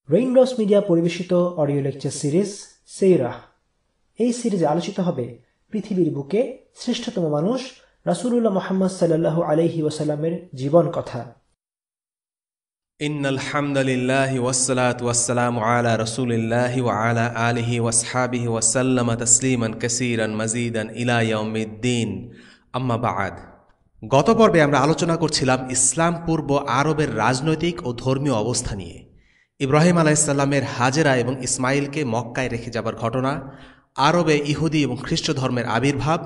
Raindrops media পরিবেশিত audio lecture series সিরাহ। এই সিরিজে আলোচিত হবে পৃথিবীর বুকে শ্রেষ্ঠতম মানুষ রাসূলুল্লাহ মুহাম্মদ সাল্লাল্লাহু আলাইহি ওয়াসাল্লামের জীবন কথা। ইন্নাল হামদুলিল্লাহি ওয়াসসালাতু ওয়াসসালামু আলা রাসূলিল্লাহি ওয়া আলা আলিহি ওয়াসহাবিহি ওয়া সাল্লামা তাসলিমান কাসীরান মাজিদান ইলা ইয়াউমিদ্দিন। আম্মা বা'দ। গত পর্বে আমরা আলোচনা করছিলাম ইসলাম পূর্ব আরবের রাজনৈতিক ও ধর্মীয় অবস্থা নিয়ে। ইব্রাহিম আলাইহিস সালামের হাজেরা এবং ইসমাইলকে মক্কায় রেখে যাবার ঘটনা, আরবে ইহুদি এবং খ্রিস্ট ধর্মের আবির্ভাব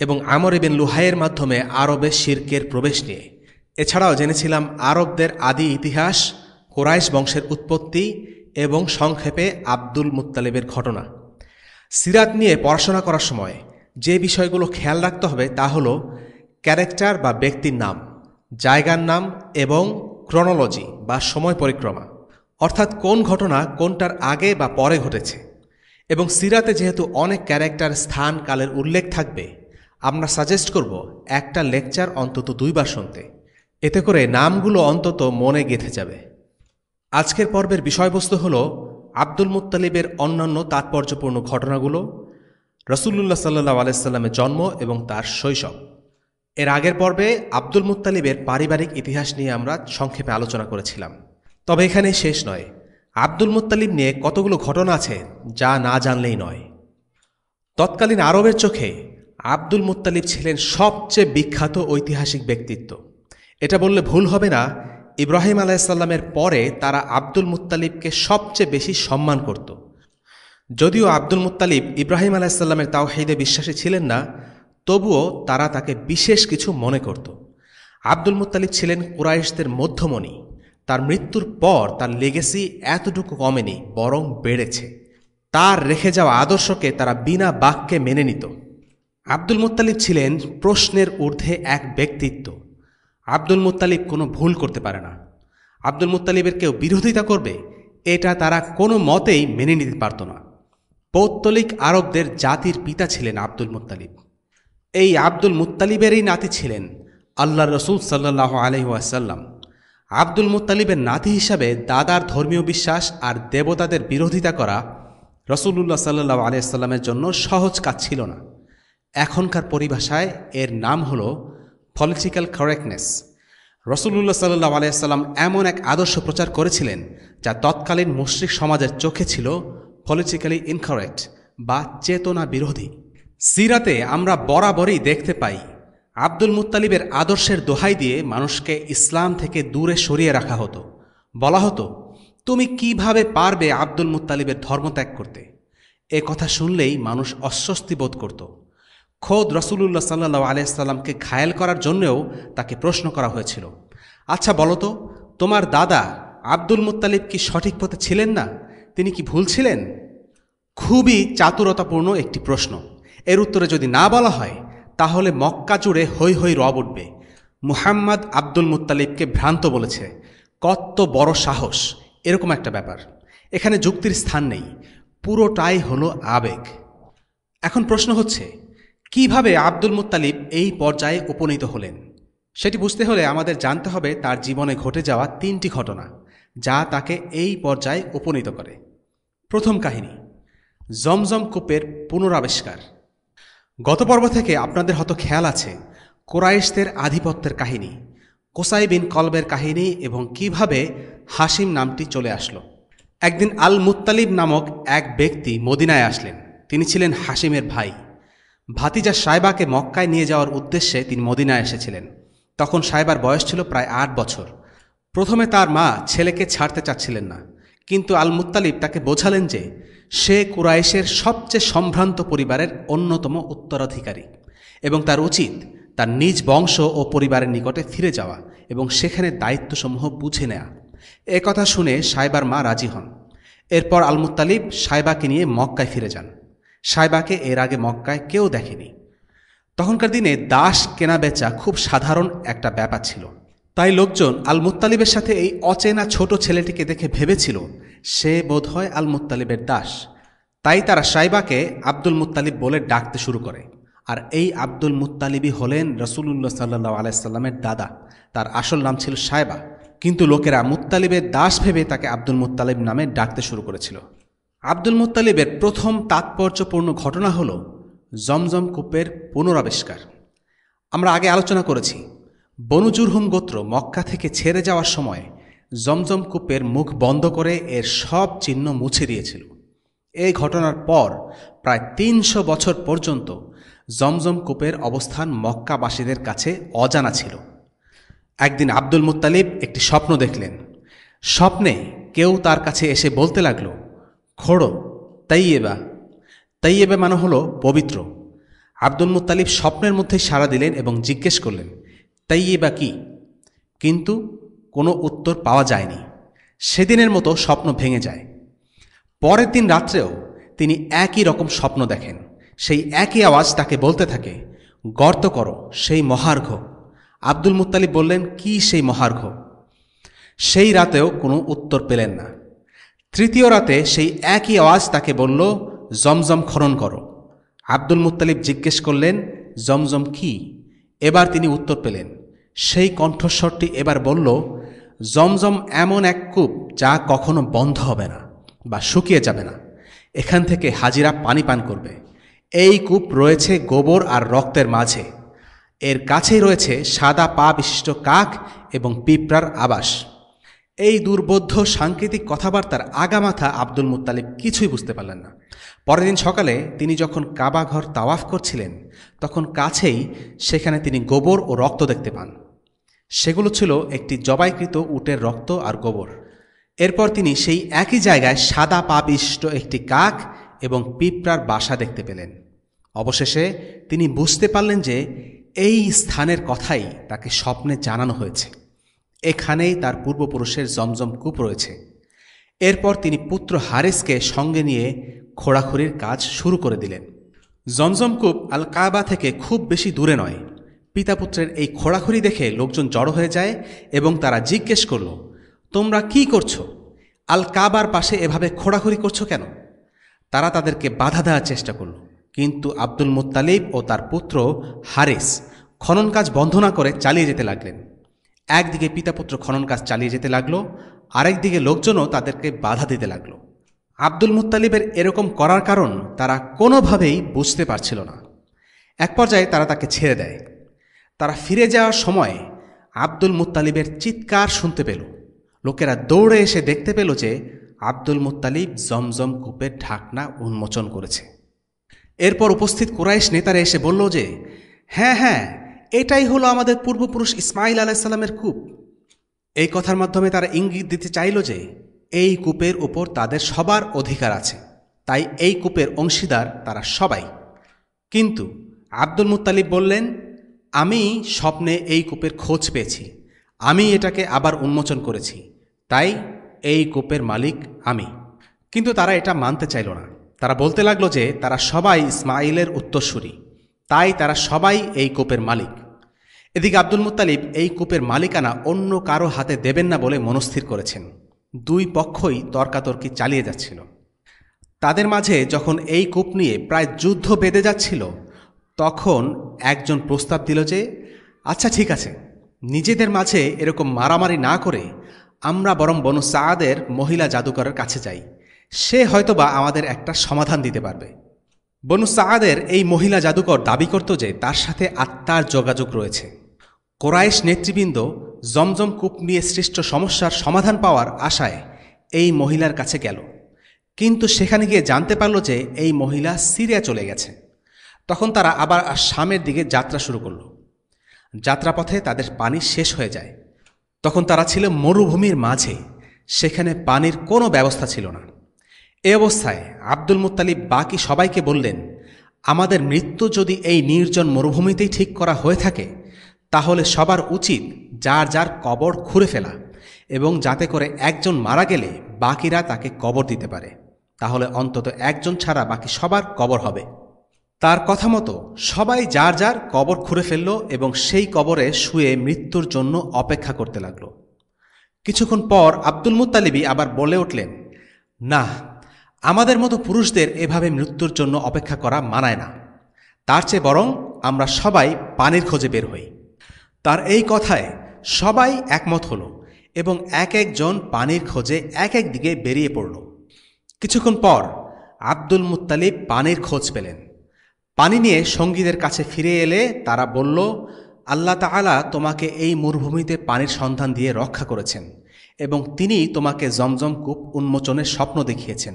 এবং আমর ইবনে লুহাইয়ের মাধ্যমে আরবে শিরকের প্রবেশ নিয়ে। এছাড়াও জেনেছিলাম আরবদের আদি ইতিহাস, কুরাইশ বংশের উৎপত্তি এবং সংক্ষেপে আব্দুল মুত্তালিবের ঘটনা। সিরাত নিয়ে পড়াশোনা করার সময় যে বিষয়গুলো খেয়াল রাখতে হবে তা হল ক্যারেক্টার বা ব্যক্তির নাম, জায়গার নাম এবং ক্রনোলজি বা সময় পরিক্রমা, অর্থাৎ কোন ঘটনা কোনটার আগে বা পরে ঘটেছে। এবং সিরাতে যেহেতু অনেক ক্যারেক্টার, স্থান, কালের উল্লেখ থাকবে, আমরা সাজেস্ট করব একটা লেকচার অন্তত 2 বার শুনতে। এতে করে নামগুলো অন্তত মনে গেঁথে যাবে। আজকের পর্বের বিষয়বস্তু হল আব্দুল মুত্তালিবের অন্যান্য তাৎপর্যপূর্ণ ঘটনাগুলো, রাসূলুল্লাহ সাল্লাল্লাহু আলাইহি সাল্লামের জন্ম এবং তার শৈশব। এর আগের পর্বে আব্দুল মুত্তালিবের পারিবারিক ইতিহাস নিয়ে আমরা সংক্ষেপে আলোচনা করেছিলাম। তবে এখানে শেষ নয়, আব্দুল মুত্তালিব নিয়ে কতগুলো ঘটনা আছে যা না জানলেই নয়। তৎকালীন আরবের চোখে আব্দুল মুত্তালিব ছিলেন সবচেয়ে বিখ্যাত ঐতিহাসিক ব্যক্তিত্ব। এটা বললে ভুল হবে না, ইব্রাহিম আলাইহিস সালামের পরে তারা আব্দুল মুত্তালিবকে সবচেয়ে বেশি সম্মান করত। যদিও আব্দুল মুত্তালিব ইব্রাহিম আলাইহিস সালামের তাওহীদে বিশ্বাসী ছিলেন না, তবুও তারা তাকে বিশেষ কিছু মনে করত। আব্দুল মুত্তালিব ছিলেন কুরাইশদের মধ্যমণি। তার মৃত্যুর পর তার লেগেসি এতটুকু কমেনি, বরং বেড়েছে। তার রেখে যাওয়া আদর্শকে তারা বিনা বাক্যে মেনে নিত। আব্দুল মুত্তালিব ছিলেন প্রশ্নের ঊর্ধ্বে এক ব্যক্তিত্ব। আব্দুল মুত্তালিব কোনো ভুল করতে পারে না। আব্দুল মুত্তালিবের কেউ বিরোধিতা করবে, এটা তারা কোনো মতেই মেনে নিতে পারত না। পৌত্তলিক আরবদের জাতির পিতা ছিলেন আব্দুল মুত্তালিব। এই আব্দুল মুত্তালিবেরই নাতি ছিলেন আল্লাহর রাসূল সাল্লাল্লাহু আলাইহি ওয়াসাল্লাম। আব্দুল মুত্তালিবের নাতি হিসাবে দাদার ধর্মীয় বিশ্বাস আর দেবতাদের বিরোধিতা করা রাসূলুল্লাহ সাল্লাল্লাহু আলাইহি ওয়াসাল্লামের জন্য সহজ কাজ ছিল না। এখনকার পরিভাষায় এর নাম হল পলিটিক্যাল কারেক্টনেস। রাসূলুল্লাহ সাল্লাল্লাহু আলাইহি ওয়াসাল্লাম এমন এক আদর্শ প্রচার করেছিলেন যা তৎকালীন মুশরিক সমাজের চোখে ছিল পলিটিক্যালি ইনকারেক্ট বা চেতনা বিরোধী। সিরাতে আমরা বরাবরই দেখতে পাই আব্দুল মুত্তালিবের আদর্শের দোহাই দিয়ে মানুষকে ইসলাম থেকে দূরে সরিয়ে রাখা হতো। বলা হতো, তুমি কিভাবে পারবে আব্দুল মুত্তালিবের ধর্মত্যাগ করতে? এ কথা শুনলেই মানুষ অস্বস্তি বোধ করত। খোদ রাসূলুল্লাহ সাল্লাল্লাহু আলাইহি সাল্লামকে ঘায়েল করার জন্যও তাকে প্রশ্ন করা হয়েছিল, আচ্ছা বলো তো, তোমার দাদা আব্দুল মুত্তালিব কি সঠিক পথে ছিলেন না? তিনি কি ভুল ছিলেন? খুবই চাতুরতাপূর্ণ একটি প্রশ্ন। এর উত্তরে যদি না বলা হয়, তাহলে মক্কা জুড়ে হৈ হৈ রব উঠবে। মুহাম্মদ আব্দুল মুত্তালিবকে ভ্রান্ত বলেছে, কত বড় সাহস, এরকম একটা ব্যাপার। এখানে যুক্তির স্থান নেই, পুরোটাই হলো আবেগ। এখন প্রশ্ন হচ্ছে, কিভাবে আব্দুল মুত্তালিব এই পর্যায়ে উপনীত হলেন? সেটি বুঝতে হলে আমাদের জানতে হবে তার জীবনে ঘটে যাওয়া 3টি ঘটনা যা তাকে এই পর্যায়ে উপনীত করে। প্রথম কাহিনী, জমজম কূপের পুনরাবিষ্কার। গত পর্ব থেকে আপনাদের হয়তো খেয়াল আছে কুরাইশদের আধিপত্যের কাহিনী, কোসাই বিন কলবের কাহিনী এবং কিভাবে হাসিম নামটি চলে আসলো। একদিন আল মুত্তালিব নামক এক ব্যক্তি মদিনায় আসলেন। তিনি ছিলেন হাসিমের ভাই। ভাতিজা সাইবাকে মক্কায় নিয়ে যাওয়ার উদ্দেশ্যে তিনি মদিনায় এসেছিলেন। তখন সাইবার বয়স ছিল প্রায় 8 বছর। প্রথমে তার মা ছেলেকে ছাড়তে চাচ্ছিলেন না, কিন্তু আল মুত্তালিব তাকে বোঝালেন যে সে কুরাইশের সবচেয়ে সম্ভ্রান্ত পরিবারের অন্যতম উত্তরাধিকারী এবং তার উচিত তার নিজ বংশ ও পরিবারের নিকটে ফিরে যাওয়া এবং সেখানে দায়িত্বসমূহ বুঝে নেয়া। এ কথা শুনে সাইবার মা রাজি হন। এরপর আল মুত্তালিব সাইবাকে নিয়ে মক্কায় ফিরে যান। সাইবাকে এর আগে মক্কায় কেউ দেখেনি। তখনকার দিনে দাস কেনা বেচা খুব সাধারণ একটা ব্যাপার ছিল। তাই লোকজন আল মুত্তালিবের সাথে এই অচেনা ছোট ছেলেটিকে দেখে ভেবেছিল সে বোধহয় আল মুত্তালিবের দাস। তাই তারা সাইবাকে আব্দুল মুত্তালিব বলে ডাকতে শুরু করে। আর এই আব্দুল মুত্তালিবই হলেন রাসূলুল্লাহ সাল্লাল্লাহু আলাইহি সাল্লামের দাদা। তার আসল নাম ছিল সাইবা। কিন্তু লোকেরা মুত্তালিবের দাস ভেবে তাকে আব্দুল মুত্তালিব নামে ডাকতে শুরু করেছিল। আব্দুল মুত্তালিবের প্রথম তাৎপর্যপূর্ণ ঘটনা হল জমজম কূপের পুনরাবিষ্কার। আমরা আগে আলোচনা করেছি, বনু জুরহুম গোত্র মক্কা থেকে ছেড়ে যাওয়ার সময় জমজম কূপের মুখ বন্ধ করে এর সব চিহ্ন মুছে দিয়েছিল। এই ঘটনার পর প্রায় ৩০০ বছর পর্যন্ত জমজম কূপের অবস্থান মক্কাবাসীদের কাছে অজানা ছিল। একদিন আব্দুল মুত্তালিব একটি স্বপ্ন দেখলেন। স্বপ্নে কেউ তার কাছে এসে বলতে লাগল, খোড়ো তাইয়েবা। তাইয়েবা মানে হলো পবিত্র। আব্দুল মুত্তালিব স্বপ্নের মধ্যেই সাড়া দিলেন এবং জিজ্ঞেস করলেন, তাইয়েবা কি? কিন্তু কোনো উত্তর পাওয়া যায়নি। সেদিনের মতো স্বপ্ন ভেঙে যায়। পরের দিন রাত্রেও তিনি একই রকম স্বপ্ন দেখেন। সেই একই আওয়াজ তাকে বলতে থাকে, গর্ত করো সেই মহার্ঘ। আব্দুল মুত্তালিব বললেন, কি সেই মহার্ঘ? সেই রাতেও কোনো উত্তর পেলেন না। তৃতীয় রাতে সেই একই আওয়াজ তাকে বলল, জমজম খনন করো। আব্দুল মুত্তালিব জিজ্ঞেস করলেন, জমজম কি? এবার তিনি উত্তর পেলেন। সেই কণ্ঠস্বরটি এবার বলল, জমজম এমন এক কূপ যা কখনো বন্ধ হবে না বা শুকিয়ে যাবে না। এখান থেকে হাজিরা পানি পান করবে। এই কূপ রয়েছে গোবর আর রক্তের মাঝে। এর কাছেই রয়েছে সাদা পা বিশিষ্ট কাক এবং পিঁপড়ার আবাস। এই দুর্বোধ্য সাংকেতিক কথাবার্তার আগামাথা আব্দুল মুত্তালিব কিছুই বুঝতে পারলেন না। পরের দিন সকালে তিনি যখন কাবা ঘর তাওয়াফ করছিলেন, তখন কাছেই সেখানে তিনি গোবর ও রক্ত দেখতে পান। সেগুলো ছিল একটি জবাইকৃত উটের রক্ত আর গোবর। এরপর তিনি সেই একই জায়গায় সাদা পা বিশিষ্ট একটি কাক এবং পিঁপড়ার বাসা দেখতে পেলেন। অবশেষে তিনি বুঝতে পারলেন যে এই স্থানের কথাই তাকে স্বপ্নে জানানো হয়েছে। এখানেই তার পূর্বপুরুষের জমজম কূপ রয়েছে। এরপর তিনি পুত্র হারিসকে সঙ্গে নিয়ে খোঁড়াখুড়ির কাজ শুরু করে দিলেন। জমজম কূপ আল কাবা থেকে খুব বেশি দূরে নয়। পিতা পুত্রের এই খোঁড়াখুড়ি দেখে লোকজন জড়ো হয়ে যায় এবং তারা জিজ্ঞেস করল, তোমরা কি করছো? আল কাবার পাশে এভাবে খোঁড়াখুড়ি করছো কেন? তারা তাদেরকে বাধা দেওয়ার চেষ্টা করল, কিন্তু আব্দুল মুত্তালিব ও তার পুত্র হারিস খনন কাজ বন্ধ না করে চালিয়ে যেতে লাগলেন। একদিকে পিতাপুত্র খনন কাজ চালিয়ে যেতে লাগলো, আরেকদিকে লোকজনও তাদেরকে বাধা দিতে লাগলো। আব্দুল মুত্তালিবের এরকম করার কারণ তারা কোনোভাবেই বুঝতে পারছিল না। এক পর্যায়ে তারা তাকে ছেড়ে দেয়। তারা ফিরে যাওয়ার সময় আব্দুল মুত্তালিবের চিৎকার শুনতে পেল। লোকেরা দৌড়ে এসে দেখতে পেল যে আব্দুল মুত্তালিব জমজম কূপের ঢাকনা উন্মোচন করেছে। এরপর উপস্থিত কুরাইশ নেতারা এসে বলল যে, হ্যাঁ, এটাই হলো আমাদের পূর্বপুরুষ ইসমাইল আলাইসাল্লামের কূপ। এই কথার মাধ্যমে তারা ইঙ্গিত দিতে চাইল যে এই কূপের উপর তাদের সবার অধিকার আছে, তাই এই কূপের অংশীদার তারা সবাই। কিন্তু আব্দুল মুত্তালিব বললেন, আমি স্বপ্নে এই কূপের খোঁজ পেয়েছি, আমি এটাকে আবার উন্মোচন করেছি, তাই এই কূপের মালিক আমি। কিন্তু তারা এটা মানতে চাইল না। তারা বলতে লাগলো যে তারা সবাই ইসমাইলের উত্তরসূরি, তাই তারা সবাই এই কূপের মালিক। এদিকে আব্দুল মুত্তালিব এই কূপের মালিকানা অন্য কারো হাতে দেবেন না বলে মনস্থির করেছেন। দুই পক্ষই তর্কাতর্কি চালিয়ে যাচ্ছিল। তাদের মাঝে যখন এই কূপ নিয়ে প্রায় যুদ্ধ বেঁধে যাচ্ছিল, তখন একজন প্রস্তাব দিল যে, আচ্ছা ঠিক আছে, নিজেদের মাঝে এরকম মারামারি না করে আমরা বরং বনু সাআদের মহিলা জাদুকরের কাছে যাই, সে হয়তোবা আমাদের একটা সমাধান দিতে পারবে। বনু সাআদের এই মহিলা জাদুকর দাবি করত যে তার সাথে আত্মার যোগাযোগ রয়েছে। কোরাইশ নেতৃবৃন্দ জমজম কূপ নিয়ে সৃষ্ট সমস্যার সমাধান পাওয়ার আশায় এই মহিলার কাছে গেল, কিন্তু সেখানে গিয়ে জানতে পারল যে এই মহিলা সিরিয়া চলে গেছে। তখন তারা আবার শামের দিকে যাত্রা শুরু করল। যাত্রাপথে তাদের পানি শেষ হয়ে যায়। তখন তারা ছিল মরুভূমির মাঝে, সেখানে পানির কোনো ব্যবস্থা ছিল না। এ অবস্থায় আব্দুল মুত্তালিব বাকি সবাইকে বললেন, আমাদের মৃত্যু যদি এই নির্জন মরুভূমিতেই ঠিক করা হয়ে থাকে, তাহলে সবার উচিত যার যার কবর খুঁড়ে ফেলা, এবং যাতে করে একজন মারা গেলে বাকিরা তাকে কবর দিতে পারে, তাহলে অন্তত একজন ছাড়া বাকি সবার কবর হবে। তার কথা মতো সবাই যার যার কবর খুঁড়ে ফেলল এবং সেই কবরে শুয়ে মৃত্যুর জন্য অপেক্ষা করতে লাগল। কিছুক্ষণ পর আব্দুল মুত্তালিবই আবার বলে উঠলেন, না, আমাদের মতো পুরুষদের এভাবে মৃত্যুর জন্য অপেক্ষা করা মানায় না, তার চেয়ে বরং আমরা সবাই পানির খোঁজে বের হই। তার এই কথায় সবাই একমত হল এবং এক একজন পানির খোঁজে এক এক দিকে বেরিয়ে পড়ল। কিছুক্ষণ পর আব্দুল মুত্তালিব পানির খোঁজ পেলেন। পানি নিয়ে সঙ্গীদের কাছে ফিরে এলে তারা বলল, আল্লাহ তাআলা তোমাকে এই মরুভূমিতে পানির সন্ধান দিয়ে রক্ষা করেছেন এবং তিনি তোমাকে জমজম কূপ উন্মোচনের স্বপ্ন দেখিয়েছেন।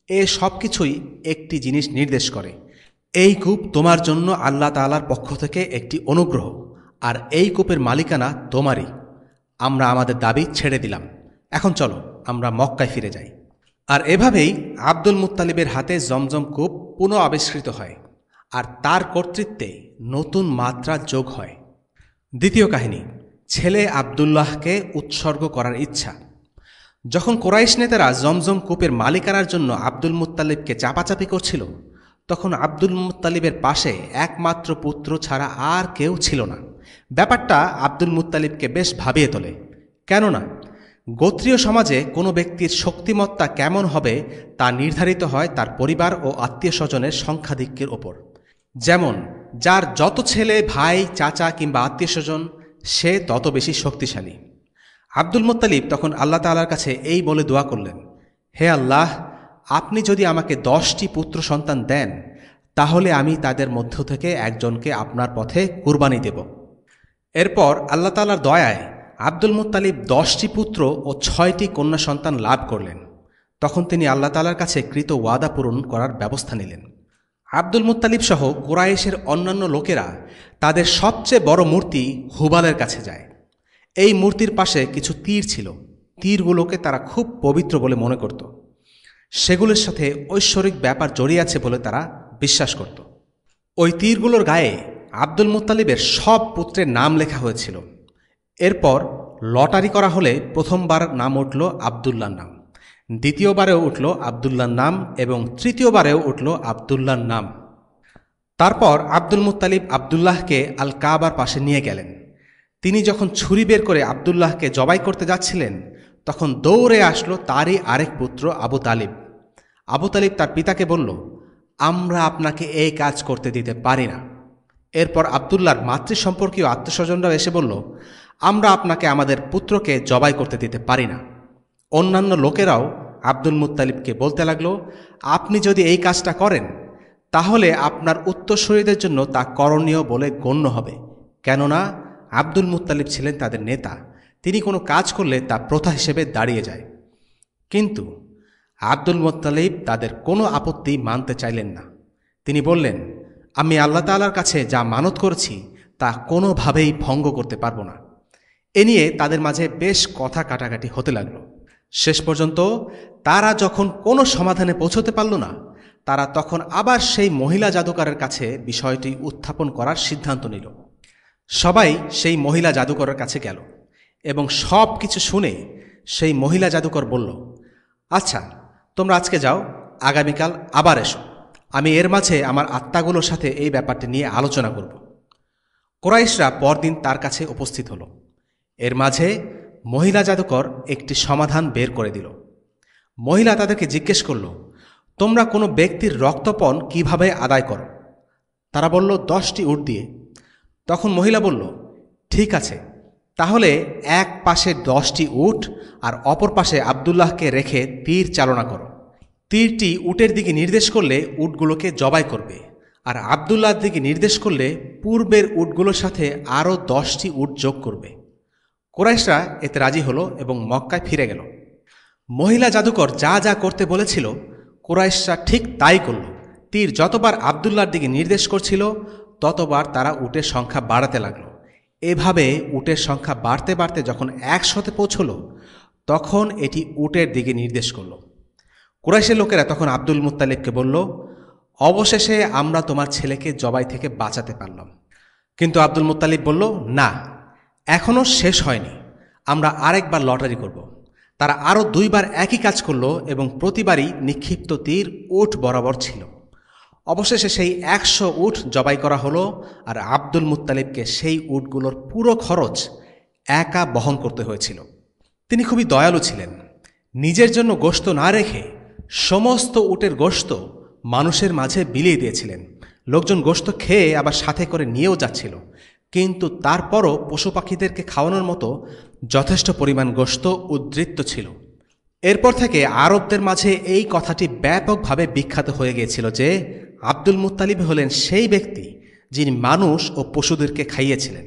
এ সব কিছুই একটি জিনিস নির্দেশ করে, এই কূপ তোমার জন্য আল্লাহ তাআলার পক্ষ থেকে একটি অনুগ্রহ, আর এই কূপের মালিকানা তোমারই। আমরা আমাদের দাবি ছেড়ে দিলাম, এখন চলো আমরা মক্কায় ফিরে যাই। আর এভাবেই আব্দুল মুত্তালিবের হাতে জমজম কূপ পুনঃ আবিষ্কৃত হয়, আর তার কর্তৃত্বে নতুন মাত্রা যোগ হয়। দ্বিতীয় কাহিনী, ছেলে আব্দুল্লাহকে উৎসর্গ করার ইচ্ছা। যখন কুরাইশ নেতারা জমজম কূপের মালিকানার জন্য আব্দুল মুত্তালিবকে চাপাচাপি করছিল, তখন আব্দুল মুত্তালিবের পাশে একমাত্র পুত্র ছাড়া আর কেউ ছিল না। ব্যাপারটা আব্দুল মুত্তালিবকে বেশ ভাবিয়ে তোলে। কেননা গোত্রীয় সমাজে কোনো ব্যক্তির শক্তিমত্তা কেমন হবে তা নির্ধারিত হয় তার পরিবার ও আত্মীয় স্বজনের সংখ্যাধিক্যের ওপর। যেমন যার যত ছেলে, ভাই, চাচা কিংবা আত্মীয় স্বজন, সে তত বেশি শক্তিশালী। আব্দুল মুত্তালিব তখন আল্লাহ তাআলার কাছে এই বলে দোয়া করলেন, হে আল্লাহ, আপনি যদি আমাকে 10টি পুত্র সন্তান দেন, তাহলে আমি তাদের মধ্য থেকে একজনকে আপনার পথে কুরবানি দেব। এরপর আল্লাহ তাআলার দয়ায় আব্দুল মুত্তালিব 10টি পুত্র ও 6টি কন্যা সন্তান লাভ করলেন। তখন তিনি আল্লাহ তাআলার কাছে কৃত ওয়াদা পূরণ করার ব্যবস্থা নিলেন। আব্দুল মুত্তালিব সহ কুরাইশের অন্যান্য লোকেরা তাদের সবচেয়ে বড় মূর্তি হুবালের কাছে যায়। এই মূর্তির পাশে কিছু তীর ছিল। তীরগুলোকে তারা খুব পবিত্র বলে মনে করত। সেগুলোর সাথে ঐশ্বরিক ব্যাপার জড়িয়ে আছে বলে তারা বিশ্বাস করত। ওই তীরগুলোর গায়ে আব্দুল মুত্তালিবের সব পুত্রের নাম লেখা হয়েছিল। এরপর লটারি করা হলে প্রথমবার নাম উঠল আবদুল্লাহর নাম, দ্বিতীয়বারেও উঠল আবদুল্লাহর নাম এবং তৃতীয়বারেও উঠল আবদুল্লাহর নাম। তারপর আব্দুল মুত্তালিব আবদুল্লাহকে আল কাবার পাশে নিয়ে গেলেন। তিনি যখন ছুরি বের করে আবদুল্লাহকে জবাই করতে যাচ্ছিলেন, তখন দৌড়ে আসলো তারই আরেক পুত্র আবু তালিব। আবু তালিব তার পিতাকে বলল, আমরা আপনাকে এই কাজ করতে দিতে পারি না। এরপর আবদুল্লাহর মাতৃ সম্পর্কীয় আত্মীয়স্বজনরাও এসে বলল, আমরা আপনাকে আমাদের পুত্রকে জবাই করতে দিতে পারি না। অন্যান্য লোকেরাও আব্দুল মুত্তালিবকে বলতে লাগল, আপনি যদি এই কাজটা করেন তাহলে আপনার উত্তরসূরিদের জন্য তা করণীয় বলে গণ্য হবে, কেননা আব্দুল মুত্তালিব ছিলেন তাদের নেতা। তিনি কোনো কাজ করলে তা প্রথা হিসেবে দাঁড়িয়ে যায়। কিন্তু আব্দুল মুত্তালিব তাদের কোনো আপত্তি মানতে চাইলেন না। তিনি বললেন, আমি আল্লাহ তাআলার কাছে যা মানত করেছি তা কোনোভাবেই ভঙ্গ করতে পারবো না। এ নিয়ে তাদের মাঝে বেশ কথা কাটাকাটি হতে লাগল। শেষ পর্যন্ত তারা যখন কোনো সমাধানে পৌঁছতে পারল না, তারা তখন আবার সেই মহিলা জাদুকরের কাছে বিষয়টি উত্থাপন করার সিদ্ধান্ত নিল। সবাই সেই মহিলা জাদুকরের কাছে গেল এবং সব কিছু শুনে সেই মহিলা জাদুকর বলল, আচ্ছা তোমরা আজকে যাও, আগামীকাল আবার এসো, আমি এর মাঝে আমার আত্মাগুলোর সাথে এই ব্যাপারটি নিয়ে আলোচনা করব। কুরাইশরা পরদিন তার কাছে উপস্থিত হল। এর মাঝে মহিলা জাদুকর একটি সমাধান বের করে দিল। মহিলা তাদেরকে জিজ্ঞেস করল, তোমরা কোনো ব্যক্তির রক্তপণ কিভাবে আদায় করো? তারা বলল, 10টি উট দিয়ে। তখন মহিলা বলল, ঠিক আছে, তাহলে এক পাশে 10টি উট আর অপর পাশে আবদুল্লাহকে রেখে তীর চালনা করো। তীরটি উটের দিকে নির্দেশ করলে উটগুলোকে জবাই করবে, আর আবদুল্লাহর দিকে নির্দেশ করলে পূর্বের উটগুলোর সাথে আরও 10টি উট যোগ করবে। কুরাইশরা এতে রাজি হলো এবং মক্কায় ফিরে গেল। মহিলা জাদুকর যা যা করতে বলেছিল কুরাইশরা ঠিক তাই করল। তীর যতবার আবদুল্লাহর দিকে নির্দেশ করছিল ততবার তারা উটের সংখ্যা বাড়াতে লাগল। এভাবে উটের সংখ্যা বাড়তে বাড়তে যখন 100-তে পৌঁছল, তখন এটি উটের দিকে নির্দেশ করল। কুরাইশের লোকেরা তখন আব্দুল মুত্তালিবকে বলল, অবশেষে আমরা তোমার ছেলেকে জবাই থেকে বাঁচাতে পারলাম। কিন্তু আব্দুল মুত্তালিব বলল, না, এখনও শেষ হয়নি, আমরা আরেকবার লটারি করব। তারা আরও 2বার একই কাজ করল এবং প্রতিবারই নিক্ষিপ্ত তীর উট বরাবর ছিল। অবশেষে সেই 100 উট জবাই করা হলো, আর আব্দুল মুত্তালিবকে সেই উটগুলোর পুরো খরচ একা বহন করতে হয়েছিল। তিনি খুবই দয়ালু ছিলেন। নিজের জন্য গোশত না রেখে সমস্ত উটের গোশত মানুষের মাঝে বিলিয়ে দিয়েছিলেন। লোকজন গোশত খেয়ে আবার সাথে করে নিয়েও যাচ্ছিল, কিন্তু তারপরও পশু পাখিদেরকে খাওয়ানোর মতো যথেষ্ট পরিমাণ গোশত উদ্বৃত্ত ছিল। এরপর থেকে আরবদের মাঝে এই কথাটি ব্যাপকভাবে বিখ্যাত হয়ে গিয়েছিল যে আব্দুল মুত্তালিব হলেন সেই ব্যক্তি যিনি মানুষ ও পশুদেরকে খাইয়েছিলেন,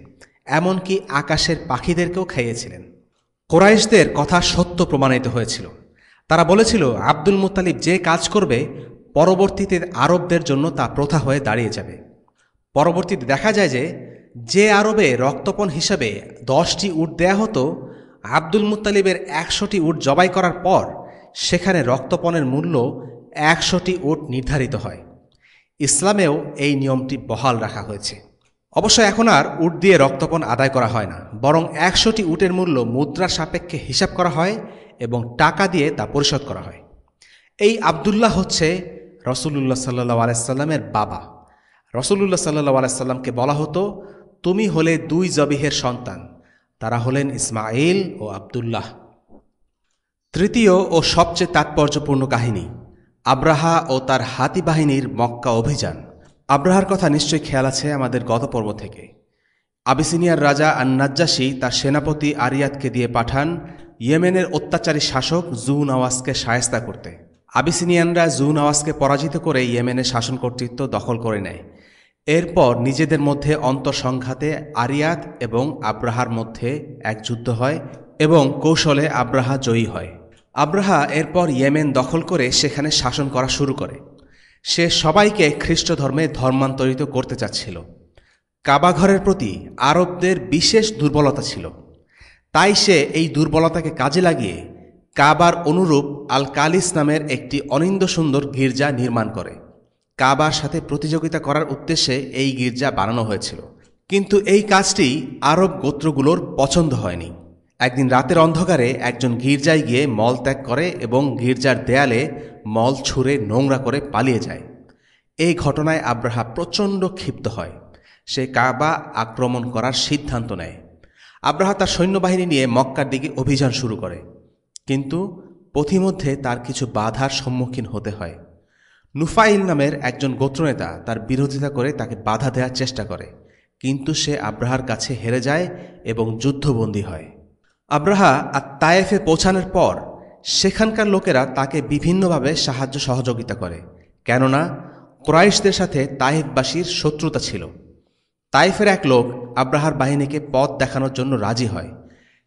এমনকি আকাশের পাখিদেরকেও খাইয়েছিলেন। কুরাইশদের কথা সত্য প্রমাণিত হয়েছিল। তারা বলেছিল আব্দুল মুত্তালিব যে কাজ করবে পরবর্তীতে আরবদের জন্য তা প্রথা হয়ে দাঁড়িয়ে যাবে। পরবর্তীতে দেখা যায় যে আরবে রক্তপণ হিসাবে 10টি উট দেয়া হতো, আব্দুল মুত্তালিবের 100টি উট জবাই করার পর সেখানে রক্তপণের মূল্য 100টি উট নির্ধারিত হয়। ইসলামেও এই নিয়মটি বহাল রাখা হয়েছে। অবশ্য এখন আর উট দিয়ে রক্তপণ আদায় করা হয় না, বরং 100টি উটের মূল্য মুদ্রার সাপেক্ষে হিসাব করা হয় এবং টাকা দিয়ে তা পরিশোধ করা হয়। এই আবদুল্লাহ হচ্ছে রাসূলুল্লাহ সাল্লাল্লাহু আলাইহি সাল্লামের বাবা। রাসূলুল্লাহ সাল্লাল্লাহু আলাইহি সাল্লামকে বলা হতো, তুমি হলে 2 জবিহের সন্তান। তারা হলেন ইসমাঈল ও আবদুল্লাহ। তৃতীয় ও সবচেয়ে তাৎপর্যপূর্ণ কাহিনী, আব্রাহা ও তার হাতি বাহিনীর মক্কা অভিযান। আব্রাহার কথা নিশ্চয়ই খেয়াল আছে আমাদের গত পর্ব থেকে। আবিসিনিয়ার রাজা আন-নাজ্জাশী তার সেনাপতি আরিয়াতকে দিয়ে পাঠান ইয়েমেনের অত্যাচারী শাসক জু নওয়াজকে শায়েস্তা করতে। আবিসিনিয়ানরা জু নওয়াজকে পরাজিত করে ইয়েমেনের শাসন কর্তৃত্ব দখল করে নেয়। এরপর নিজেদের মধ্যে অন্তঃসংঘাতে আরিয়াত এবং আব্রাহার মধ্যে এক যুদ্ধ হয় এবং কৌশলে আব্রাহা জয়ী হয়। আব্রাহা এরপর ইয়েমেন দখল করে সেখানে শাসন করা শুরু করে। সে সবাইকে খ্রিস্ট ধর্মে ধর্মান্তরিত করতে চাচ্ছিল। কাবাঘরের প্রতি আরবদের বিশেষ দুর্বলতা ছিল, তাই সে এই দুর্বলতাকে কাজে লাগিয়ে কাবার অনুরূপ আল কালিস নামের একটি অনিন্দ সুন্দর গির্জা নির্মাণ করে। কাবার সাথে প্রতিযোগিতা করার উদ্দেশ্যে এই গির্জা বানানো হয়েছিল, কিন্তু এই কাজটি আরব গোত্রগুলোর পছন্দ হয়নি। একদিন রাতের অন্ধকারে একজন গির্জায় গিয়ে মল ত্যাগ করে এবং গির্জার দেয়ালে মল ছুঁড়ে নোংরা করে পালিয়ে যায়। এই ঘটনায় আব্রাহা প্রচণ্ড ক্ষিপ্ত হয়। সে কাবা আক্রমণ করার সিদ্ধান্ত নেয়। আব্রাহা তার সৈন্যবাহিনী নিয়ে মক্কার দিকে অভিযান শুরু করে, কিন্তু পথিমধ্যে তার কিছু বাধার সম্মুখীন হতে হয়। নুফাইল নামের একজন গোত্রনেতা তার বিরোধিতা করে তাকে বাধা দেওয়ার চেষ্টা করে, কিন্তু সে আব্রাহার কাছে হেরে যায় এবং যুদ্ধবন্দী হয়। আব্রাহা আর তায়েফে পৌঁছানোর পর সেখানকার লোকেরা তাকে বিভিন্নভাবে সাহায্য সহযোগিতা করে, কেননা কুরাইশদের সাথে তায়েফবাসীর শত্রুতা ছিল। তায়েফের এক লোক আব্রাহার বাহিনীকে পথ দেখানোর জন্য রাজি হয়,